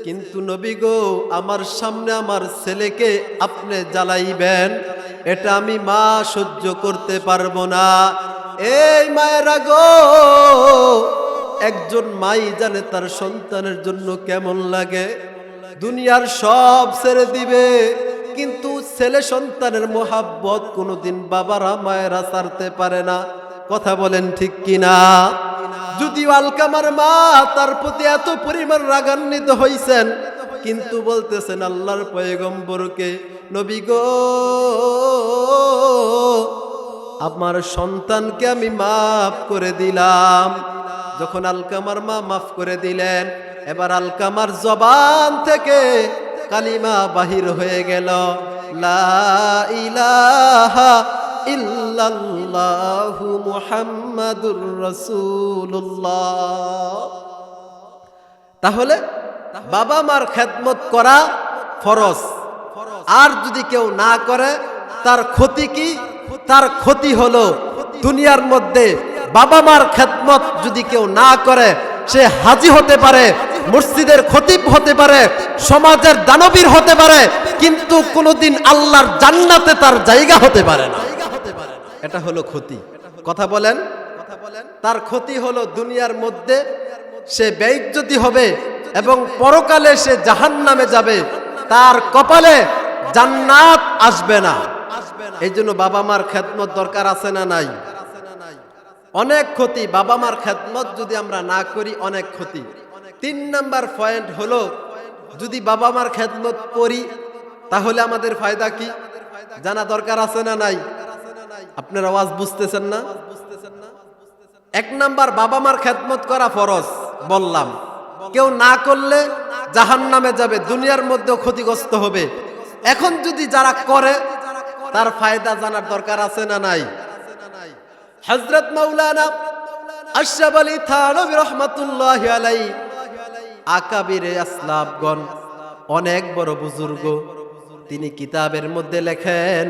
কিন্তু নবী গো, আমার সামনে আমার ছেলেকে আপনি জ্বালাইবেন, এটা আমি মা সহ্য করতে পারবো না। এই মায়েরা গো, একজন মাই জানে তার সন্তানের জন্য কেমন লাগে। দুনিয়ার সব ছেড়ে দিবে, কিন্তু ছেলে সন্তানের মোহাব্বত কোনোদিন বাবারা মায়েরা ছাড়তে পারে না। কথা বলেন ঠিক কিনা? যদিও আলকামার মা তার প্রতি এত পরিমাণ রাগান্বিত হইছেন, কিন্তু বলতেছেন আল্লাহর পয়গম্বরকে, নবী গো, আমার সন্তানকে আমি মাফ করে দিলাম। যখন আলকামার মা মাফ করে দিলেন, এবার আলকামার জবান থেকে কালিমা বাহির হয়ে গেল, লা ইলাহা ইল্লাল্লাহু মুহাম্মাদুর রাসূলুল্লাহ। তাহলে বাবা মার খেদমত করা ফরজ, আর যদি কেউ না করে তার ক্ষতি কি? তার ক্ষতি হলো দুনিয়ার মধ্যে বাবা মার খেদমত যদি কেউ না করে, সে হাজী হতে পারে, মসজিদের খতিব হতে পারে, সমাজের দানবীর হতে পারে, কিন্তু কোনোদিন আল্লাহর জান্নাতে তার জায়গা হতে পারে না। এটা হলো ক্ষতি। কথা বলেন। তার ক্ষতি হলো দুনিয়ার মধ্যে সে বেইজ্জতি হবে এবং পরকালে সে জাহান্নামে যাবে, তার কপালে জান্নাত আসবে না। এই জন্য বাবা মার খেদমত দরকার আছে না নাই? অনেক ক্ষতি। বাবা মার খেদমত যদি আমরা না করি অনেক ক্ষতি। 3 নাম্বার পয়েন্ট হলো, যদি বাবা মার খেদমত করি তাহলে আমাদের ফায়দা কি জানা দরকার আছে না নাই? আপনার আওয়াজ বুঝতেছেন না? 1 নাম্বার, বাবা মার খেদমত করা ফরজ বললাম, কেউ না করলে জাহান্নামে যাবে, দুনিয়ার মধ্যেও ক্ষতিগ্রস্ত হবে। এখন যদি যারা করে তার ফায়দা জানার দরকার আছে না নাই? হযরত মাওলানা আশরাফ আলী থানভী রাহমাতুল্লাহি আলাইহি, আকাবিরে আসলাফগণ, অনেক বড় বুজুর্গ, তিনি কিতাবের মধ্যে লেখেন,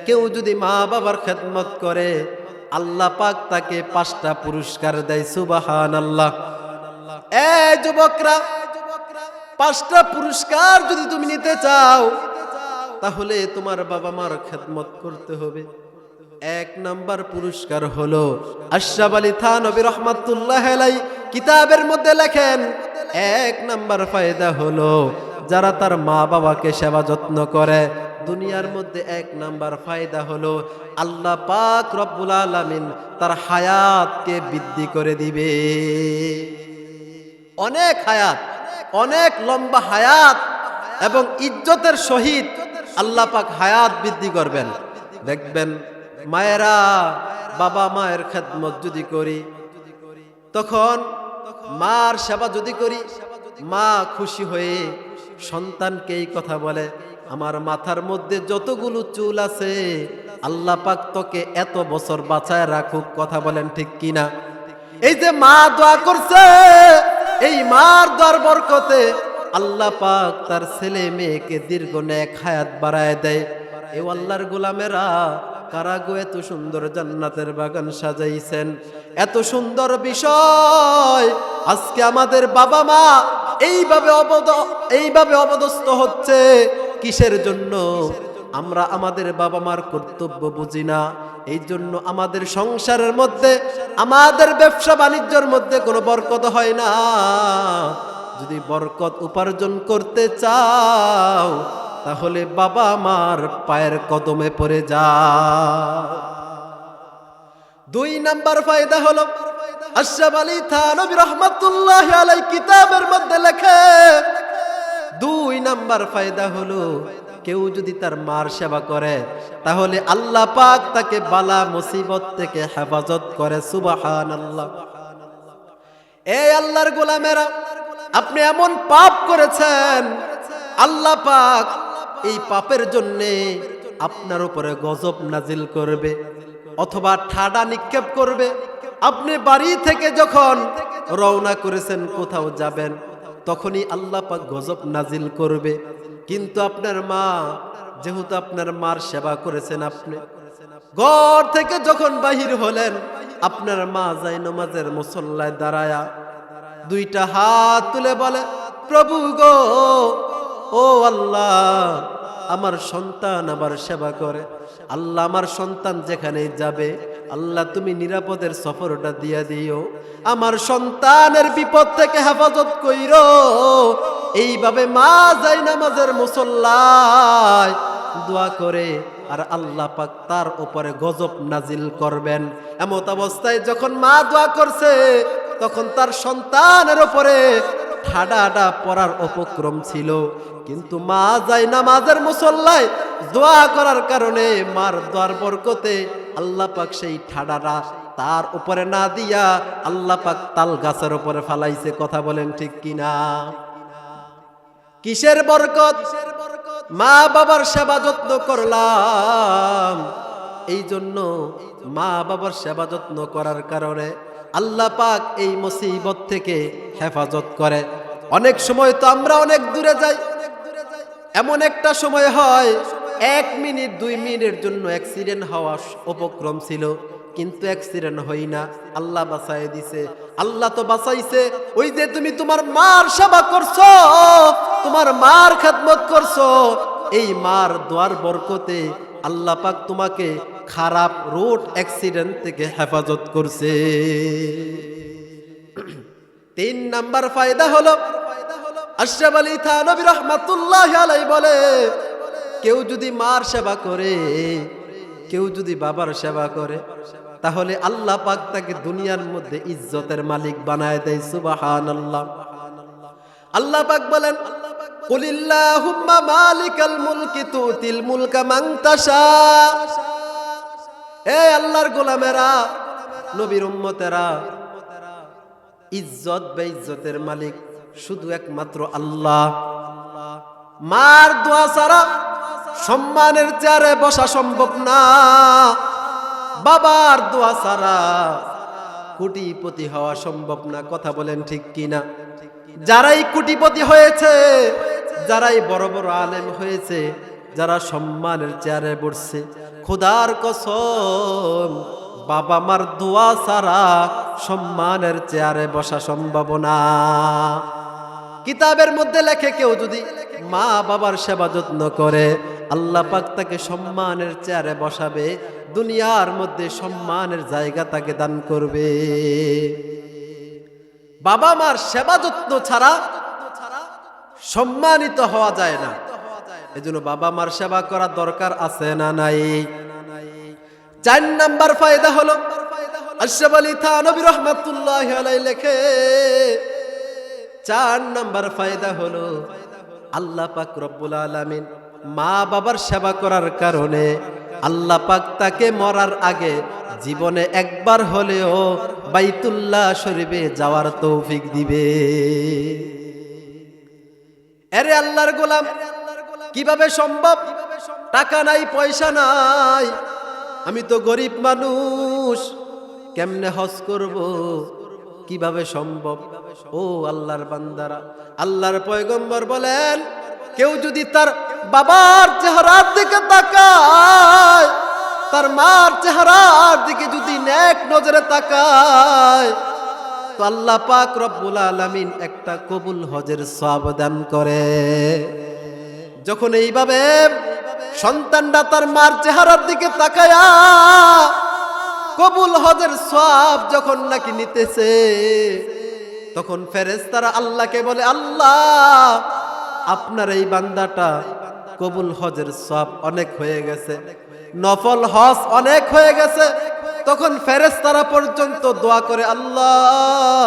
কেউ যদি মা বাবার খেদমত করে আল্লাহ পাক তাকে 5টা পুরস্কার দেয়। সুবহানাল্লাহ। এই যুবকরা, 5টা পুরস্কার যদি তুমি নিতে চাও তাহলে তোমার বাবা মার খেদমত করতে হবে। 1 নাম্বার পুরস্কার হলো, আশরাফ আলী থানভী রাহমাতুল্লাহি আলাইহি কিতাবের মধ্যে লেখেন, 1 নাম্বার ফায়দা হলো যারা তার মা বাবাকে সেবা যত্ন করে, দুনিয়ার মধ্যে 1 নাম্বার ফায়দা হলো আল্লাহ পাক রব্বুল আলামিন তার হায়াতকে বৃদ্ধি করে দিবে। অনেক হায়াত, অনেক লম্বা হায়াত এবং ইজ্জতের সহিত আল্লাহ পাক হায়াত বৃদ্ধি করবেন। দেখবেন মায়েরা, বাবা মায়ের খেদমত যদি করি, তখন মার সেবা যদি করি, মা খুশি হয়ে সন্তানকে এই কথা বলে, আমার মাথার মধ্যে যতগুলো চুল আছে আল্লাহ পাক তোকে এত বছর বাঁচায় রাখুক। কথা বলেন ঠিক কিনা? এই যে মা দোয়া করছে, এই মার দোয়ার বরকতে আল্লাহ পাক তার ছেলে মেয়েকে দীর্ঘ নেক হায়াত বাড়ায় দেয়। এই আল্লাহর গোলামেরা, কারা গো এত সুন্দর জান্নাতের বাগান সাজাইছেন? এত সুন্দর বিষয় আজকে আমাদের বাবা মা এইভাবে অবদস্থ হচ্ছে। কিসের জন্য? আমরা আমাদের বাবা মার কর্তব্য বুঝি না। এই জন্য আমাদের সংসারের মধ্যে, আমাদের ব্যবসা বাণিজ্যের মধ্যে কোনো বরকত হয় না। যদি বরকত উপার্জন করতে চাও তাহলে বাবা মার পায়ের কদমে পড়ে যাও। 2 নাম্বার ফায়দা হলো, আশরাফ আলী থানভী রাহমাতুল্লাহি আলাইহি কিতাবের মধ্যে লেখে, 2 নাম্বার ফায়দা হলো, কেউ যদি তার মার সেবা করে তাহলে আল্লাহ পাক তাকে বালা মুসিবত থেকে হেফাজত করে। সুবহানাল্লাহ। এই আল্লাহর গোলামেরা, আপনি এমন পাপ করেছেন, আল্লাহ পাক এই পাপের জন্যে আপনার উপরে গজব নাজিল করবে অথবা ঠাডা নিক্ষেপ করবে। আপনি বাড়ি থেকে যখন রওনা করেছেন কোথাও যাবেন, তখনই আল্লাহ পাক গজব নাজিল করবে। কিন্তু আপনার মা, যেহেতু আপনার মার সেবা করেছেন, আপনি ঘর থেকে যখন বাহির হলেন, আপনার মা যায় নামাজের মুসল্লায় দাঁড়ায়া 2টা হাত তুলে বলে, প্রভু গো, ও আল্লাহ, আমার সন্তান আমার সেবা করে। আল্লাহ, আমার সন্তান যেখানে যাবে আল্লাহ তুমি নিরাপদের সফরটা দিয়া দিও, আমার সন্তানের বিপদ থেকে হেফাজত কইরো। এইভাবে মা যায় নামাজের মুসল্লায় দোয়া করে, আর আল্লাহ পাক তার উপরে গজব নাজিল করবেন। এমত অবস্থায় যখন মা দোয়া করছে, তখন তার সন্তানের উপরে ঠাডাটা পড়ার উপক্রম ছিল, কিন্তু মা যায় নামাজের মুসল্লায় দোয়া করার কারণে মার দোয়ার বরকতে আল্লাহ পাক সেই ঠাডাটা তার উপরে না দিয়া আল্লাহ পাক তাল গাছের উপরে ফালাইছে। কথা বলেন ঠিক কিনা? কিসের বরকত? মা বাবার সেবা যত্ন করলাম, এই জন্য মা বাবার সেবা যত্ন করার কারণে আল্লাহ পাক এই মুসিবত থেকে হেফাজত করে। অনেক সময় তো আমরা অনেক দূরে যাই, এমন একটা সময় হয় 1 মিনিট 2 মিনিটের জন্য অ্যাক্সিডেন্ট হওয়ার উপক্রম ছিল, কিন্তু অ্যাক্সিডেন্ট হই না, আল্লাহ বাঁচাই দিছে। আল্লাহ তো বাঁচাইছে, ওই যে তুমি তোমার মার সেবা করছো, তোমার মার খেদমত করছো, এই মার দোয়ার বরকতে আল্লাহ পাক তোমাকে খারাপ রোড অ্যাক্সিডেন্ট থেকে হেফাজত করছে। 3 নাম্বার ফায়দা হলো, আশরাফ আলী থানভী রাহমাতুল্লাহি আলাইহি বলে, কেউ যদি মার সেবা করে, কেউ যদি বাবার সেবা করে, তাহলে আল্লাহ পাক তাকে দুনিয়ার মধ্যে ইজ্জতের মালিক বানায় দেয়। সুবহানাল্লাহ। আল্লাহ পাক বলেন, কুলিল্লাহুম্মা মালিকাল মুলকি তুতিল মুলকা মান তাশা। এ আল্লাহর গোলামেরা, নবীর উম্মতেরা, ইজ্জত বেইজ্জতের মালিক শুধু একমাত্র আল্লাহ। মার দোয়া ছাড়া সম্মানের চেয়ারে বসা সম্ভব না, বাবার দোয়া ছাড়া কোটিপতি হওয়া সম্ভব না। কথা বলেন ঠিক কিনা? যারাই কোটিপতি হয়েছে, যারাই বড় বড় আলেম হয়েছে, যারা সম্মানের চেয়ারে বসছে, খোদার কসম বাবা মার দোয়া ছাড়া সম্মানের চেয়ারে বসা সম্ভব না। কিতাবের মধ্যে লেখে, কেউ যদি মা বাবার সেবা যত্ন করে, আল্লাহ পাক তাকে সম্মানের চেয়ারে বসাবে, দুনিয়ার মধ্যে সম্মানের জায়গা তাকে দান করবে। বাবা মার সেবা যত্ন ছাড়া সম্মানিত হওয়া যায় না। এজন্য বাবা মার সেবা করা দরকার আছে না নাই? 4 নাম্বার ফায়দা হলো, আশরাফ আলী থানভী রাহমাতুল্লাহি আলাইহি লেখে, 4 নাম্বার ফায়দা হলো, আল্লাহ পাক রব্বুল আলামিন মা বাবার সেবা করার কারণে আল্লাহ পাক তাকে মরার আগে জীবনে একবার হলেও বাইতুল্লাহ শরীফে যাওয়ার তৌফিক দিবে। আরে আল্লাহর গোলাম, কিভাবে সম্ভব? টাকা নাই, পয়সা নাই, আমি তো গরিব মানুষ, কেমনে হজ করব? কিভাবে সম্ভব? ও আল্লাহর বান্দারা, আল্লাহর পয়গম্বর বলেন, কেউ যদি তার বাবার চেহারার দিকে তাকায়, তার মার চেহারার দিকে যদি নেক নজরে তাকায়, তো আল্লাহ পাক রব্বুল আলামিন একটা কবুল হজের সওয়াব দান করে। যখন এইভাবে সন্তানটা তার মার চেহারার দিকে তাকায়া কবুল হজের সওয়াব যখন নাকি নিতেছে, তখন ফেরেশতারা আল্লাহকে বলে, আল্লাহ আপনার এই বান্দাটা কবুল হজের সওয়াব অনেক হয়ে গেছে, নফল হজ অনেক হয়ে গেছে। তখন ফেরেশতারা পর্যন্ত দোয়া করে, আল্লাহ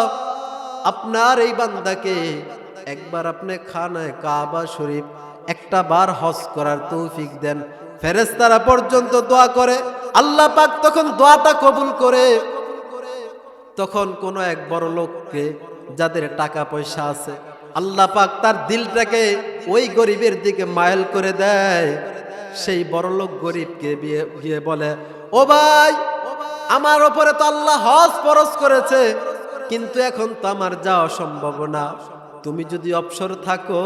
আপনার এই বান্দাকে একবার আপনি খানায় কাবা শরীফ একটা বার হজ করার তৌফিক দেন। ফেরেশতারা পর্যন্ত দোয়া করে, আল্লাহ পাক তখন দোয়াটা কবুল করে। তখন কোন এক বড় লোককে, যাদের টাকা পয়সা আছে, আল্লাহ পাক তার দিলটাকে ওই গরিবের দিকে মাইল করে দেয়। সেই বড় লোক গরিবকে গিয়ে বলে, ও ভাই, আমার ওপরে তো আল্লাহ হজ ফরজ করেছে, কিন্তু এখন তো আমার যাওয়া সম্ভব না, তুমি যদি অবসর থাকো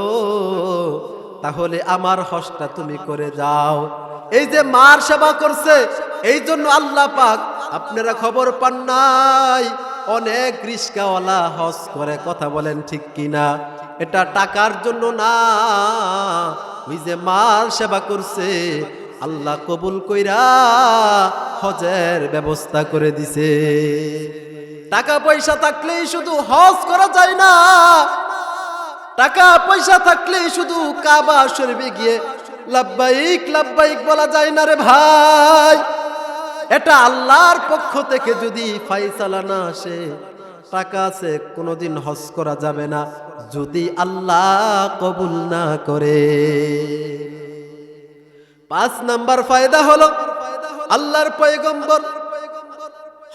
তাহলে আমার হজটা তুমি করে যাও। এই যে মার সেবা করছে, এই জন্য আল্লাহ পাক, আপনারা খবর পান নাই, অনেক রিস্কাওয়ালা হজ করে। কথা বলেন ঠিক কিনা? এটা টাকার জন্য না, ওই যে মার সেবা করছে, আল্লাহ কবুল কইরা হজের ব্যবস্থা করে দিছে। টাকা পয়সা থাকলেই শুধু হজ করা যায় না, টাকা পয়সা থাকলেই শুধু কাবা শরীফে গিয়ে লাব্বাইক লাব্বাইক বলা যায় না রে ভাই। এটা আল্লাহর পক্ষ থেকে যদি ফায়সালা না আসে, টাকা আছে কোনোদিন হজ করা যাবে না, যদি আল্লাহ কবুল না করে। 5 নাম্বার ফায়দা হলো, আল্লাহর পয়গম্বর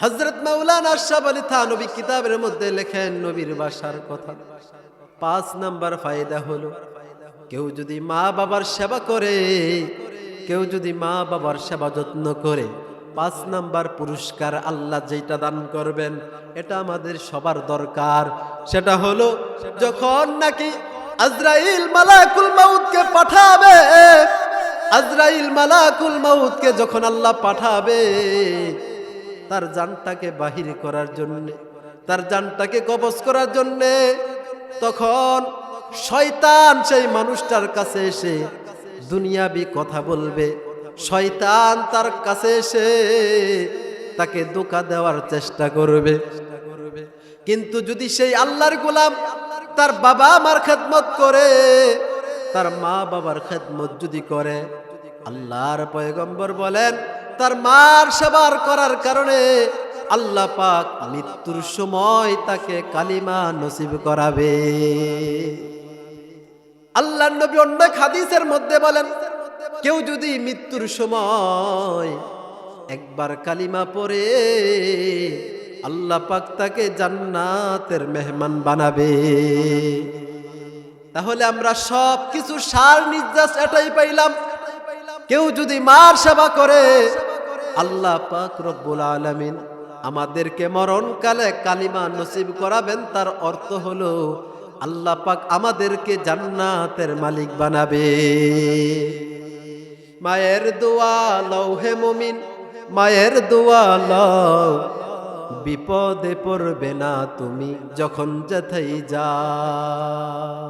হযরত মাওলানা আশরাফ আলী থানভী কিতাবের মধ্যে লেখেন নবীর বাসার কথা। 5 নাম্বার ফায়দা হলো, কেউ যদি মা বাবার সেবা করে, কেউ যদি মা বাবার সেবা যত্ন করে, 5 নাম্বার পুরস্কার আল্লাহ যেটা দান করবেন, এটা আমাদের সবার দরকার। সেটা হলো যখন নাকি আজরাইল মালাকুল মাউতকে পাঠাবে, আজরাইল মালাকুল মাউতকে যখন আল্লাহ পাঠাবে তার জানটাকে বাহির করার জন্য, তার জানটাকে কবজ করার জন্য, তখন শয়তান সেই মানুষটার কাছে এসে দুনিয়াবি কথা বলবে। শয়তান তার কাছে এসে তাকে ধোঁকা দেওয়ার চেষ্টা করবে। কিন্তু যদি সেই আল্লাহর গোলাম তার বাবা মার খেদমত করে, তার মা বাবার খেদমত যদি করে, আল্লাহর পয়গম্বর বলেন তার মার সেবার করার কারণে আল্লাহ পাক মৃত্যুর সময় তাকে কালিমা নসিব করাবে। আল্লাহর নবী অন্য হাদিসের মধ্যে বলেন, কেউ যদি মৃত্যুর সময় একবার কালিমা পড়ে, আল্লাহ পাক তাকে জান্নাতের মেহমান বানাবে। তাহলে আমরা সব কিছু সার নির্যাস এটাই পাইলাম, কেউ যদি মার সেবা করে, আল্লাহ পাক রব্বুল আলামিন আমাদেরকে মরণকালে কালিমা নসিব করাবেন। তার অর্থ হলো আল্লাহ পাক আমাদেরকে জান্নাতের মালিক বানাবে। মায়ের দোয়া লও হে মুমিন, মায়ের দোয়া লও, বিপদে পড়বে না তুমি যখন যেথাই যাও।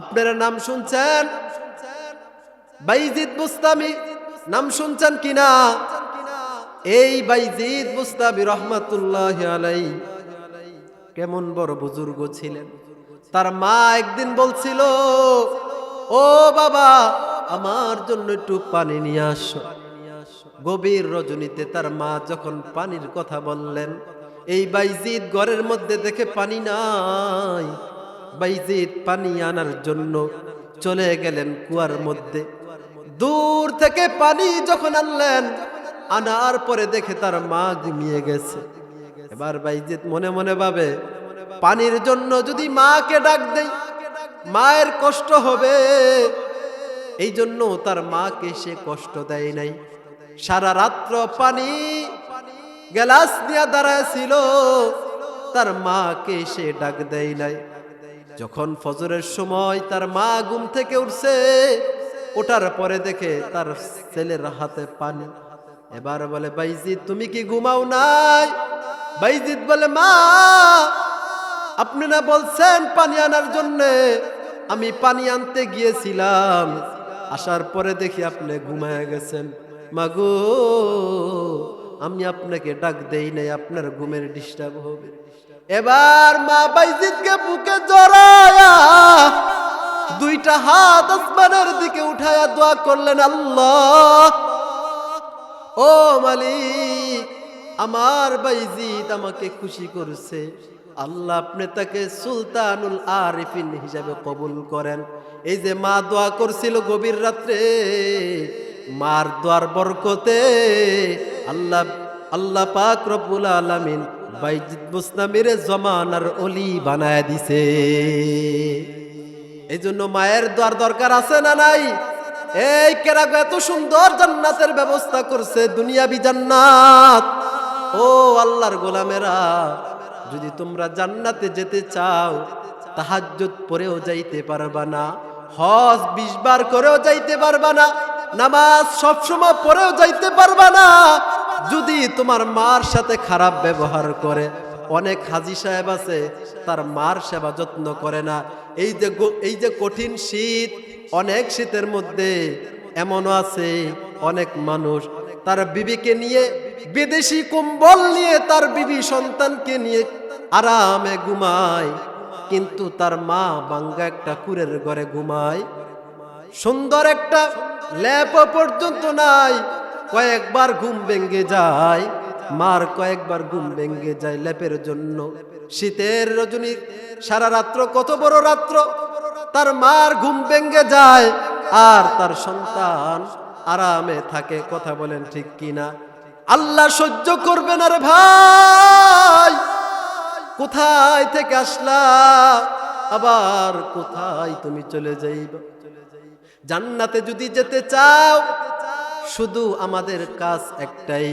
আপনারা নাম শুনছেন বাইজিদ বুস্তামি, নাম শুনছেন কিনা? এই বাইজিদ বুস্তামি রহমাতুল্লাহি আলাইহি কেমন বড় বুজুর্গ ছিলেন। তার মা একদিন বলছিল, ও বাবা আমার জন্য একটু পানি নিয়ে আসো। গভীর রজনীতে তার মা যখন পানির কথা বললেন, এই বাইজিদ ঘরের মধ্যে দেখে পানি নাই। বাইজিদ পানি আনার জন্য চলে গেলেন কুয়ার মধ্যে। দূর থেকে পানি যখন আনলেন, আনার পরে দেখে তার মা ঘুমিয়ে গেছে। এবার বাইজিদ মনে মনে ভাবে, পানির জন্য যদি মাকে ডাক দেই মায়ের কষ্ট হবে, এই জন্য তার মাকে সে কষ্ট দেয় নাই। সারা রাত্র পানি গ্লাস নিয়ে দাঁড়ায় ছিল, তার মাকে সে ডাক দেয় নাই। যখন ফজরের সময় তার মা ঘুম থেকে উঠছে, ওঠার পরে দেখে তার ছেলের হাতে পানি। এবার বলে, বাইজিদ তুমি কি ঘুমাও নাই? বাইজিদ বলে, মা আপনি না বলছেন পানি আনার জন্যে, আমি পানি আনতে গিয়েছিলাম, আসার পরে দেখি আপনি ঘুমায় গেছেন। মাগো আমি আপনাকে ডাক দেই নাই, আপনার ঘুমের ডিস্টার্ব হবে। এবার মা বাইজিদকে বুকে জড়ায়া দুইটা হাত আসমানের দিকে উঠায়া দোয়া করলেন, আল্লাহ ও মালিক, আমার বাইজিদ আমাকে খুশি করছে, আল্লাহ আপনি তাকে সুলতানুল আরিফিন হিসাবে কবুল করেন। এই যে মা দোয়া করছিল গভীর রাত্রে, মার দোয়ার বরকতে আল্লাহ পাক রব্বুল আলামিন বাইজিদ বুস্তামির জমানার ওলি বানায় দিছে। এই জন্য মায়ের দোয়ার দরকার আছে না নাই? এই কেরাগো এত সুন্দর জান্নাতের ব্যবস্থা করছে, দুনিয়াবি জান্নাত। ও আল্লাহর গোলামেরা, যদি তোমরা জান্নাতে যেতে চাও, তাহাজ্জুদ পড়েও যাইতে পারবা না, হজ 20 বার করেও যাইতে পারবা না, নামাজ সবসময় পড়েও যাইতে পারবা না, যদি তোমার মার সাথে খারাপ ব্যবহার করে। অনেক হাজী সাহেব আছে তার মার সেবা যত্ন করে না। এই যে কঠিন শীত, অনেক শীতের মধ্যে এমনও আছে অনেক মানুষ তার বিবিকে নিয়ে বিদেশি কম্বল নিয়ে তার বিবি সন্তানকে নিয়ে আরামে ঘুমায়, কিন্তু তার মা বাঙ্গা একটা কুরের ঘরে ঘুমায়, সুন্দর একটা ল্যাপ পর্যন্ত নাই। কয়েকবার ঘুম ভেঙে যায়, মার কয়েকবার ঘুম ভেঙে যায় ল্যাপের জন্য। শীতের রজনী সারা রাত্র, কত বড় রাত্র, তার মার ঘুম ভেঙে যায় আর তার সন্তান আরামে থাকে। কথা বলেন ঠিক কিনা? আল্লাহ সহ্য করবে না রে ভাই। কোথায় থেকে আসলা, আবার কোথায় তুমি চলে যাইবা? জান্নাতে যদি যেতে চাও, শুধু আমাদের কাজ একটাই,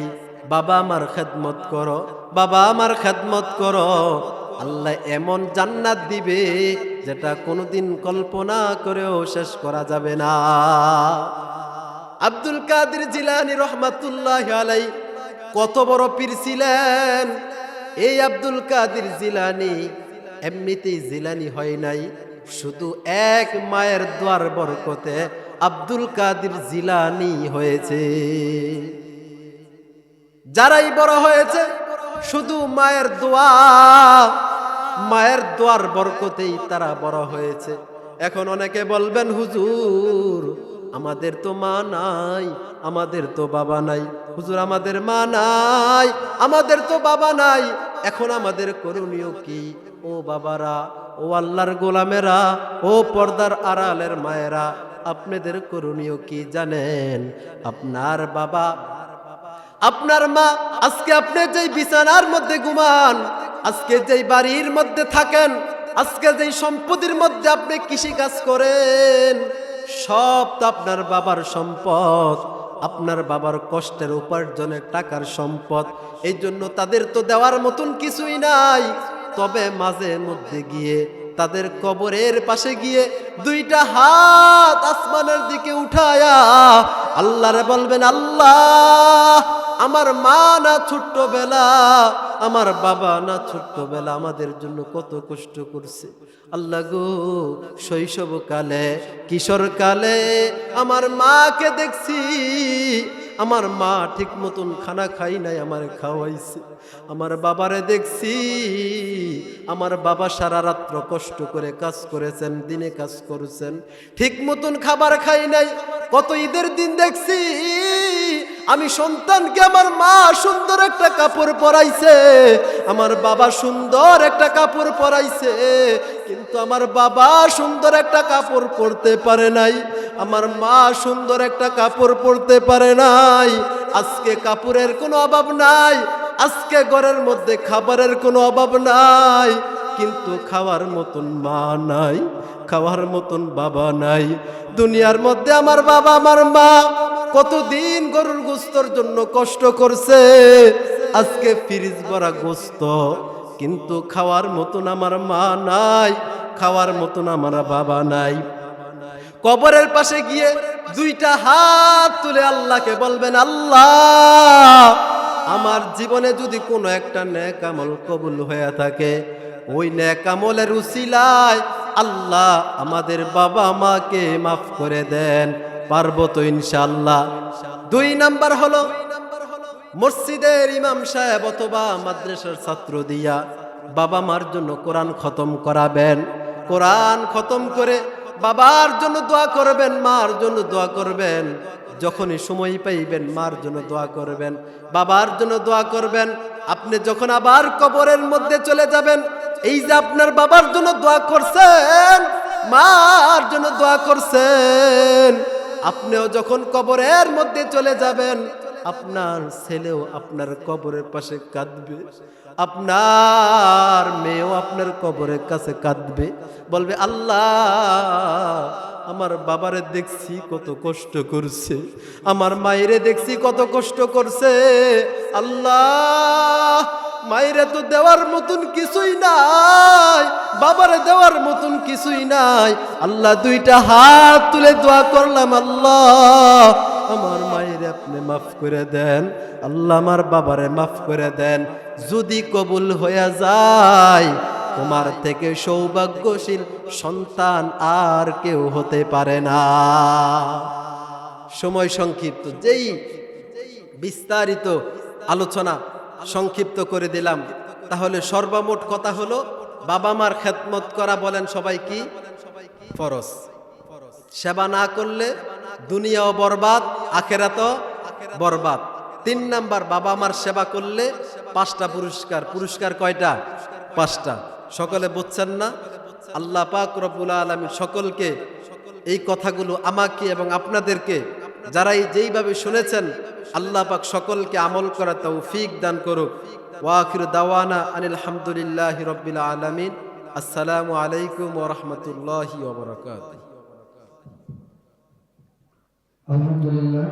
বাবা আমার খেদমত করো, বাবা আমার খেদমত করো। আল্লাহ এমন জান্নাত দিবে যেটা কোনোদিন কল্পনা করেও শেষ করা যাবে না। আব্দুল কাদের জিলানী রহমাতুল্লাহি আলাইহি কত বড় পীর ছিলেন। এই আব্দুল কাদের জিলানী এমনিতেই জিলানী হয় নাই, শুধু এক মায়ের দোয়ার বরকতে আব্দুল কাদের জিলানী হয়েছে। যারাই বড় হয়েছে শুধু মায়ের দোয়া, মায়ের দোয়ার বরকতেই তারা বড় হয়েছে। এখন অনেকে বলবেন, হুজুর আমাদের তো মা নাই, আমাদের তো বাবা নাই। হুজুর আমাদের মা নাই, আমাদের তো বাবা নাই, এখন আমাদের করণীয় কি? ও বাবারা, ও আল্লাহর গোলামেরা, ও পর্দার আড়ালের মায়েরা, আপনাদের করণীয় কি জানেন? আপনার বাবা, আপনার মা, আজকে আপনি যেই বিছানার মধ্যে ঘুমান, আজকে যেই বাড়ির মধ্যে থাকেন, আজকে যেই সম্পত্তির মধ্যে আপনি কৃষি কাজ করেন, সব তো আপনার বাবার সম্পদ, আপনার বাবার কষ্টের উপার্জনের টাকার সম্পদ। এই জন্য তাদের তো দেওয়ার মতন কিছুই নাই। তবে মাঝে মধ্যে গিয়ে তাদের কবরের পাশে গিয়ে দুইটা হাত আসমানের দিকে উঠায়া আল্লাহরে বলবেন, আল্লাহ আমার মা না ছোট্টবেলা, আমার বাবা না ছোট্টবেলা আমাদের জন্য কত কষ্ট করছে। আল্লাহ গো, শৈশবকালে কিশোরকালে আমার মাকে দেখছি, আমার মা ঠিক মতন খানা খাই নাই, আমার খাওয়াইছে। আমার বাবারে দেখছি, আমার বাবা সারা রাত্র কষ্ট করে কাজ করেছেন, দিনে কাজ করেছেন, ঠিক মতন খাবার খাই নাই। কত ঈদের দিন দেখছি আমি সন্তানকে আমার মা সুন্দর একটা কাপড় পরাইছে, আমার বাবা সুন্দর একটা কাপড় পরাইছে, কিন্তু আমার বাবা সুন্দর একটা কাপড় পরতে পারে নাই, আমার মা সুন্দর একটা কাপড় পরতে পারে নাই। আজকে কাপড়ের কোনো অভাব নাই, আজকে ঘরের মধ্যে খাবারের কোনো অভাব নাই, কিন্তু খাওয়ার মতন মা নাই, খাওয়ার মতন বাবা নাই। দুনিয়ার মধ্যে আমার বাবা আমার মা কতদিন গরুর গোস্তর জন্য কষ্ট করছে, আজকে ফ্রিজ ভরা গোস্ত, কিন্তু খাওয়ার মতন আমার মা নাই, খাওয়ার মতন আমার বাবা নাই। কবরের পাশে গিয়ে দুইটা হাত তুলে আল্লাহকে বলবেন, আল্লাহ আমার জীবনে যদি কোনো একটা নেক আমল কবুল হয়ে থাকে, ওই নেক আমলের উসিলায় আল্লাহ আমাদের বাবা মাকে মাফ করে দেন। পারবো তো ইনশাআল্লাহ। 2 নাম্বার হলো মসজিদের ইমাম সাহেব অথবা মাদ্রাসার ছাত্র দিয়া বাবা মার জন্য কোরআন খতম করাবেন। কোরআন খতম করে বাবার জন্য দোয়া করবেন, মার জন্য দোয়া করবেন। যখনই সময় পাইবেন মার জন্য দোয়া করবেন, বাবার জন্য দোয়া করবেন। আপনি যখন আবার কবরের মধ্যে চলে যাবেন, এই যে আপনার বাবার জন্য দোয়া করছেন, মার জন্য দোয়া করছেন, আপনিও যখন কবরের মধ্যে চলে যাবেন, আপনার ছেলেও আপনার কবরের পাশে কাঁদবে, আপনার মেয়েও আপনার কবরের কাছে কাঁদবে, বলবে আল্লাহ আমার বাবারে দেখছি কত কষ্ট করছে, আমার মায়েরে দেখছি কত কষ্ট করছে, আল্লাহ মায়েরে তো দেওয়ার মতন কিছুই নাই, বাবারে দেওয়ার মতন কিছুই নাই। আল্লাহ দুইটা হাত তুলে দোয়া করলাম, আল্লাহ আমার মায়েরে আপনি মাফ করে দেন, আল্লাহ আমার বাবারে মাফ করে দেন। যদি কবুল হয়ে যায়, তোমার থেকে সৌভাগ্যশীল সন্তান আর কেউ হতে পারে না। সময় সংক্ষিপ্ত, যেই বিস্তারিত আলোচনা সংক্ষিপ্ত করে দিলাম। তাহলে সর্বমোট কথা হলো, বাবা মার খেদমত করা বলেন সবাই কি ফরজ। সেবা না করলে দুনিয়াও বরবাদ, আখেরাতও বরবাদ। 3 নাম্বার, বাবা মার সেবা করলে 5টা পুরস্কার। পুরস্কার কয়টা? 5টা। সকলে বুঝছেন না? আল্লাহ পাক রব্বুল আলামিন সকলকে এই কথাগুলো আমাকে এবং আপনাদেরকে যারাই যেইভাবে শুনেছেন আল্লাহ পাক সকলকে আমল করার তৌফিক দান করুক। ওয়া আখিরু দাওয়ানা আনিল হামদুলিল্লাহি রাব্বিল আলামিন। আসসালামু আলাইকুম ওয়া রাহমাতুল্লাহি ওয়া বারাকাতুহু। আলহামদুলিল্লাহ।